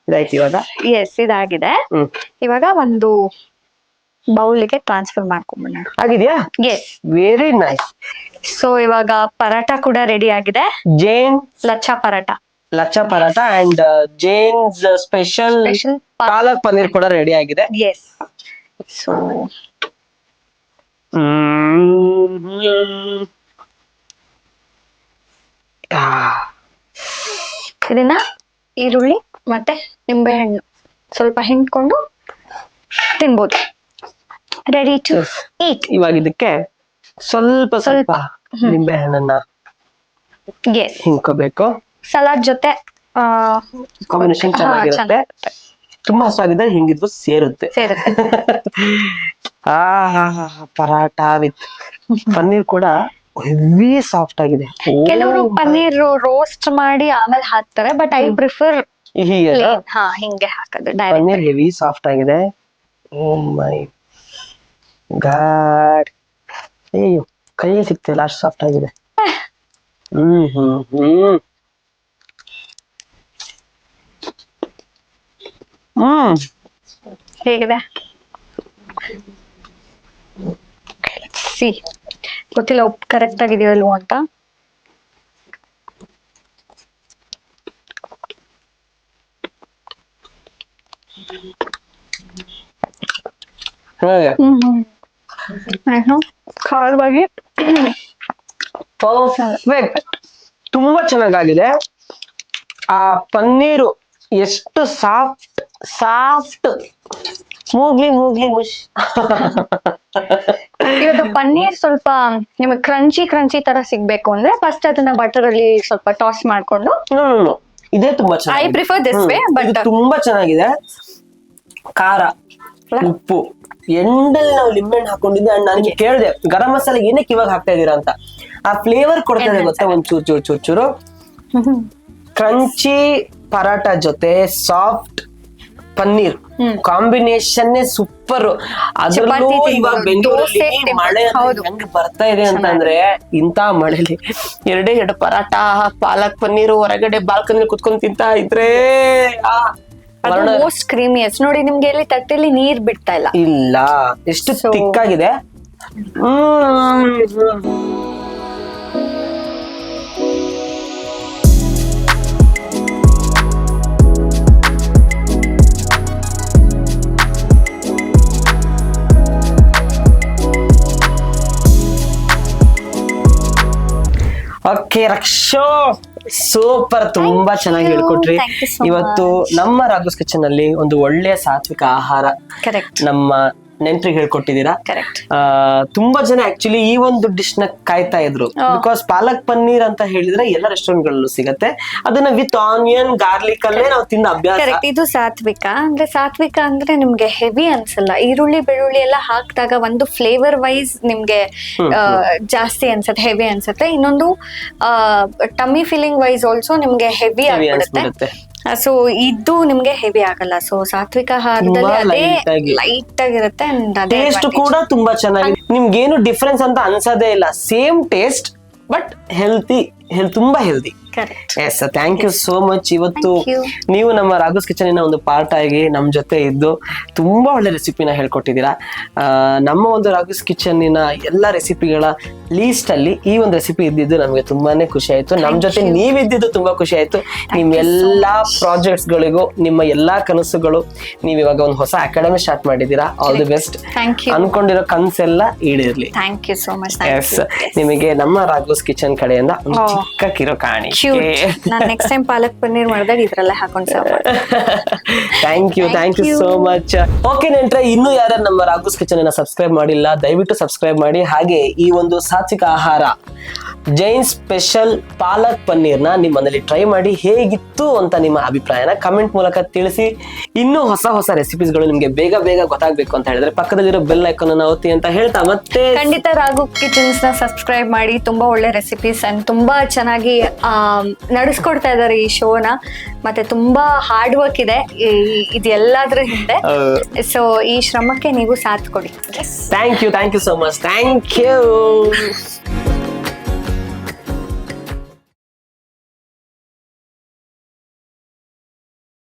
ಇದಾಯ್ತು ಇವಾಗ. ಎಸ್, ಇದಾಗಿದೆ. ಇವಾಗ ಒಂದು ಬೌಲ್ಗೆ ಟ್ರಾನ್ಸ್ಫರ್ ಮಾಡ್ಕೊಂಡ್ಬಿಡೋಣ. ಆಗಿದ್ಯಾ? S, very nice. ಸೊ ಇವಾಗ ಪರಾಟ ಕೂಡ ರೆಡಿ ಆಗಿದೆ. ಜೇನ್ ಲಚ್ಚಾ ಪರಾಟ ಅಂಡ್ ಜೇನ್ಸ್ ಸ್ಪೆಷಲ್ ಪಾಲಕ್ ಪನ್ನೀರ್ ಕೂಡ ರೆಡಿ ಆಗಿದೆ. ಎಸ್. ಸೊ ಇದನ್ನ ಈರುಳ್ಳಿ ಮತ್ತೆ ನಿಂಬೆಹಣ್ಣು ಸ್ವಲ್ಪ ಹಿಂಡ್ಕೊಂಡು ತಿನ್ಬೋದು. Ready to eat. ಇವಾಗ ಇದಕ್ಕೆ ಸ್ವಲ್ಪ ನಿಂಬೆ ಹಣ್ಣನ್ನ ಹಿಂಡ್ಕೋಬೇಕು. ಸಲಾಡ್ ಜೊತೆ ಕಾಂಬಿನೇಷನ್ ಚೆನ್ನಾಗಿರುತ್ತೆ. ತುಂಬಾ ಹಸುವಾಗಿದೆ, ಹಿಂಗಿದ್ರು ಸೇರುತ್ತೆ. ಪರಾಟ ವಿತ್ ಪನ್ನೀರ್ ಕೂಡ ಹೆವಿ ಸಾಫ್ಟ್ ಆಗಿದೆ. ಕೆಲವರು ಪನ್ನೀರ್ ರೋಸ್ಟ್ ಮಾಡಿ ಆಮೇಲೆ ಹಾಕ್ತಾರೆ, ಬಟ್ ಐ ಪ್ರಿಫರ್ ಹಿಂಗೆ ಹಾಕೋದು. ಪನ್ನೀರ್ ಹೆವಿ ಸಾಫ್ಟ್ ಆಗಿದೆ. ಓ ಮೈ ಗಾಡ್, ಅಯ್ಯೋ ಕೈಯೇ ಸಿಗ್ತಿಲ್ಲ, ಅಷ್ಟು ಸಾಫ್ಟ್ ಆಗಿದೆ. ಹೇಗಿದೆ ಸಿ ಗೊತ್ತಿಲ್ಲ ಉಪ್ಪು ಕರೆಕ್ಟ್ ಆಗಿದೆಯೋ ಇಲ್ವೋ ಅಂತ. ಹೇಗೆ ಏನು ಖಾರವಾಗಿ ಪರ್ಫೆಕ್ಟ್, ತುಂಬಾ ಚೆನ್ನಾಗಿದೆ. ಆ ಪನ್ನೀರು ಎಷ್ಟು ಸಾಫ್ಟ್ ಸಾಫ್ಟ್, ಮೂಗ್ಲಿ ಮೂಗ್ಲಿ ಮುಷ್. ಇವಾಗ ಪನ್ನೀರ್ ಸ್ವಲ್ಪ ನಿಮಗೆ ಕ್ರಂಚಿ ಕ್ರಂಚಿ ತರ ಸಿಗ್ಬೇಕು ಅಂದ್ರೆ ಫಸ್ಟ್ ಅದನ್ನ ಬಟರ್ ಅಲ್ಲಿ ಸ್ವಲ್ಪ ಟಾಸ್ ಮಾಡ್ಕೊಂಡು. ಇದೇ ತುಂಬಾ ಐ ಚೆನ್ನಾಗಿದೆ. ಪ್ರಿಫರ್ ದಿಸ್ ವೇ ಬಟ್ ಇದು ತುಂಬಾ ಚೆನ್ನಾಗಿದೆ. ಖಾರ, ಉಪ್ಪು, ಎಂಡಲ್ಲಿ ನಾವು ಲಿಂಬೆಹಣ್ಣು ಹಾಕೊಂಡಿದ್ದೆ. ಅಂಡ್ ನನಗೆ ಕೇಳಿದೆ ಗರಂ ಮಸಾಲೆ ಏನಕ್ಕೆ ಇವಾಗ ಹಾಕ್ತಾ ಇದೀರಾ ಅಂತ. ಆ ಫ್ಲೇವರ್ ಕೊಡ್ತಾ ಇದೆ ಗೊತ್ತಾ, ಒಂದ್ ಚೂರ್ ಚೂರ್ ಚೂರ್ ಚೂರು. ಕ್ರಂಚಿ ಪರಾಟ ಜೊತೆ ಸಾಫ್ಟ್ ಪನ್ನೀರ್ ಕಾಂಬಿನೇಷನ್ ಸೂಪರ್. ಅದ್ರಲ್ಲೂ ಇವಾಗ ಬೆಂಗಳೂರಲ್ಲಿ ಮಳೆ ಹೆಂಗ್ ಬರ್ತಾ ಇದೆ ಅಂತಂದ್ರೆ, ಇಂತ ಮಳೆಲಿ ಎರಡು ಪರಾಟ ಪಾಲಕ್ ಪನ್ನೀರು ಹೊರಗಡೆ ಬಾಲ್ಕನಿ ಕುತ್ಕೊಂಡ್ ತಿಂತಾ ಇದ್ರೆ ಮೋಸ್ಟ್ ಕ್ರೀಮಿಯಸ್. ನೋಡಿ ನಿಮ್ಗೆ ಎಲ್ಲಿ ತಟ್ಟೆಲಿ ನೀರ್ ಬಿಡ್ತಾ ಇಲ್ಲ. ಇಲ್ಲ, ಎಷ್ಟು ತಿಕ್ಕಾಗಿದೆ. ಓಕೆ ರಕ್ಷೋ, ಸೂಪರ್, ತುಂಬಾ ಚೆನ್ನಾಗಿ ಹೇಳ್ಕೊಟ್ರಿ. Thank you so ಇವತ್ತು ನಮ್ಮ ರಾಘೋಸ್ ಕಿಚನ್ ಅಲ್ಲಿ ಒಂದು ಒಳ್ಳೆಯ ಸಾತ್ವಿಕ ಆಹಾರ ಕರೆಕ್ಟ್ ನಮ್ಮ ನೆಂಟ್ರಿಗೆ ಹೇಳ್ಕೊಟ್ಟಿದ್ದೀರಾ. ಕರೆಕ್ಟ್. ತುಂಬಾ ಜನ ಆಕ್ಚುಲಿ ಈ ಒಂದು ಡಿಶ್ ನ ಕಾಯ್ತಾ ಇದ್ರು. ಬಿಕಾಸ್ ಪಾಲಕ್ ಪನ್ನೀರ್ ಅಂತ ಹೇಳಿದ್ರೆ ಎಲ್ಲ ರೆಸ್ಟೋರೆಂಟ್ ಗಳಲ್ಲೂ ಸಿಗತ್ತೆ. ಅದನ್ನ ವಿತ್ ಆನಿಯನ್ ಗಾರ್ಲಿಕ್ ಅಲ್ಲೇ ನಾವು ತಿಂದ ಅಭ್ಯಾಸ. ಕರೆಕ್ಟ್. ಇದು ಸಾತ್ವಿಕ ಅಂದ್ರೆ ನಿಮ್ಗೆ ಹೆವಿ ಅನ್ಸಲ್ಲ. ಈರುಳ್ಳಿ ಬೆಳ್ಳುಳ್ಳಿ ಎಲ್ಲ ಹಾಕಿದಾಗ ಒಂದು ಫ್ಲೇವರ್ ವೈಸ್ ನಿಮ್ಗೆ ಜಾಸ್ತಿ ಅನ್ಸತ್ತೆ, ಹೆವಿ ಅನ್ಸತ್ತೆ. ಇನ್ನೊಂದು ಟಮ್ಮಿ ಫೀಲಿಂಗ್ ವೈಸ್ ಆಲ್ಸೋ ನಿಮ್ಗೆ ಹೆವಿ ಆಗ್ಬಿಡುತ್ತೆ. ಸೊ ಇದು ನಿಮ್ಗೆ ಹೆವಿ ಆಗಲ್ಲ. ಸೊ ಸಾತ್ವಿಕ ಆಹಾರದಲ್ಲಿ ಅದೇ ಲೈಟ್ ಆಗಿರುತ್ತೆ. ಟೇಸ್ಟ್ ಕೂಡ ತುಂಬಾ ಚೆನ್ನಾಗಿದೆ. ನಿಮ್ಗೇನು ಡಿಫ್ರೆನ್ಸ್ ಅಂತ ಅನ್ಸೋದೇ ಇಲ್ಲ. ಸೇಮ್ ಟೇಸ್ಟ್ ಬಟ್ ಹೆಲ್ತಿ, ತುಂಬಾ healthy. Yes, thank you so much. ಇವತ್ತು ನೀವು ನಮ್ಮ ರಾಘೋಸ್ ಕಿಚನ್ ಒಂದು ಪಾರ್ಟ್ ಆಗಿ ನಮ್ ಜೊತೆ ಇದ್ದು ತುಂಬಾ ಒಳ್ಳೆ ರೆಸಿಪಿನ ಹೇಳ್ಕೊಟ್ಟಿದ್ದೀರಾ. ನಮ್ಮ ಒಂದು ರಾಘೋಸ್ ಕಿಚನ್ ಎಲ್ಲಾ ರೆಸಿಪಿಗಳ ಲೀಸ್ಟ್ ಅಲ್ಲಿ ಈ ಒಂದು ರೆಸಿಪಿ ಇದ್ದಿದ್ದು ನಮ್ಗೆ ತುಂಬಾನೇ ಖುಷಿ ಆಯ್ತು. ನಮ್ ಜೊತೆ ನೀವಿದ್ದಿದ್ದು ತುಂಬಾ ಖುಷಿ ಆಯ್ತು. ನಿಮ್ ಎಲ್ಲಾ ಪ್ರಾಜೆಕ್ಟ್ಸ್ ಗಳಿಗೂ, ನಿಮ್ಮ ಎಲ್ಲಾ ಕನಸುಗಳು, ನೀವ್ ಇವಾಗ ಒಂದು ಹೊಸ ಅಕಾಡೆಮಿ ಸ್ಟಾರ್ಟ್ ಮಾಡಿದೀರಾ. All the best. ಅನ್ಕೊಂಡಿರೋ ಕನ್ಸೆಲ್ಲ ಈಡೇರ್ಲಿ. Thank you so much. Yes, ನಿಮಗೆ ನಮ್ಮ ರಾಘೋಸ್ ಕಿಚನ್ ಕಡೆಯಿಂದ ಒಂದು ಚಿಕ್ಕ ಕಿರೋ ಕಾಣಿ. ನಾನು ನೆಕ್ಸ್ಟ್ ಟೈಮ್ ಪಾಲಕ್ ಪನ್ನೀರ್ ಮಾಡಿದಾಗ ಇದ್ರಲ್ಲೇ ಹಾಕೊಂಡು ಸರ್ವ್ ಮಾಡ್ತೀನಿ. Thank you so much. Okay ನೆಂಟ್ರೆ, ಇನ್ನು ಯಾರು ನಮ್ಮ ರಾಘೋಸ್ ಕಿಚನ್ ಅನ್ನ ಸಬ್ಸ್ಕ್ರೈಬ್ ಮಾಡಿಲ್ಲ, ದಯವಿಟ್ಟು ಸಬ್ಸ್ಕ್ರೈಬ್ ಮಾಡಿ. ಹಾಗೆ ಈ ಒಂದು ಸಾತ್ವಿಕ ಆಹಾರ ಜೈನ್ ಸ್ಪೆಷಲ್ ಪಾಲಕ್ ಪನ್ನೀರ್ನ ನಿಮ್ಮ ಮನೇಲಿ ಟ್ರೈ ಮಾಡಿ ಹೇಗಿತ್ತು ಅಂತ ನಿಮ್ಮ ಅಭಿಪ್ರಾಯನ ಕಮೆಂಟ್ ಮೂಲಕ ತಿಳಿಸಿ. ಇನ್ನೂ ಹೊಸ ಹೊಸ ರೆಸಿಪೀಸ್ಗಳು ನಿಮ್ಗೆ ಬೇಗ ಬೇಗ ಗೊತ್ತಾಗ್ಬೇಕು ಅಂತ ಹೇಳಿದ್ರೆ ಪಕ್ಕದಲ್ಲಿರೋ ಬೆಲ್ ಐಕಾನ್ ಅನ್ನು ಒತ್ತಿ ಅಂತ ಹೇಳ್ತಾ, ಮತ್ತೆ ಖಂಡಿತ ರಾಘು ಕಿಚನ್ಸ್ ನ ಸಬ್ಸ್ಕ್ರೈಬ್ ಮಾಡಿ. ತುಂಬಾ ಒಳ್ಳೆ ರೆಸಿಪೀಸ್ ಅಂಡ್ ತುಂಬಾ ಚೆನ್ನಾಗಿ ನಡೆಸ್ಕೊಡ್ತಾ ಇದಾರೆ ಈ ಶೋನ. ಮತ್ತೆ ತುಂಬಾ ಹಾರ್ಡ್ ವರ್ಕ್ ಇದೆ ಇದೆಲ್ಲದ್ರ ಹಿಂದೆ. ಸೊ ಈ ಶ್ರಮಕ್ಕೆ ನೀವು ಸಾಥ್ ಕೊಡಿ. Thank you so much. Thank you.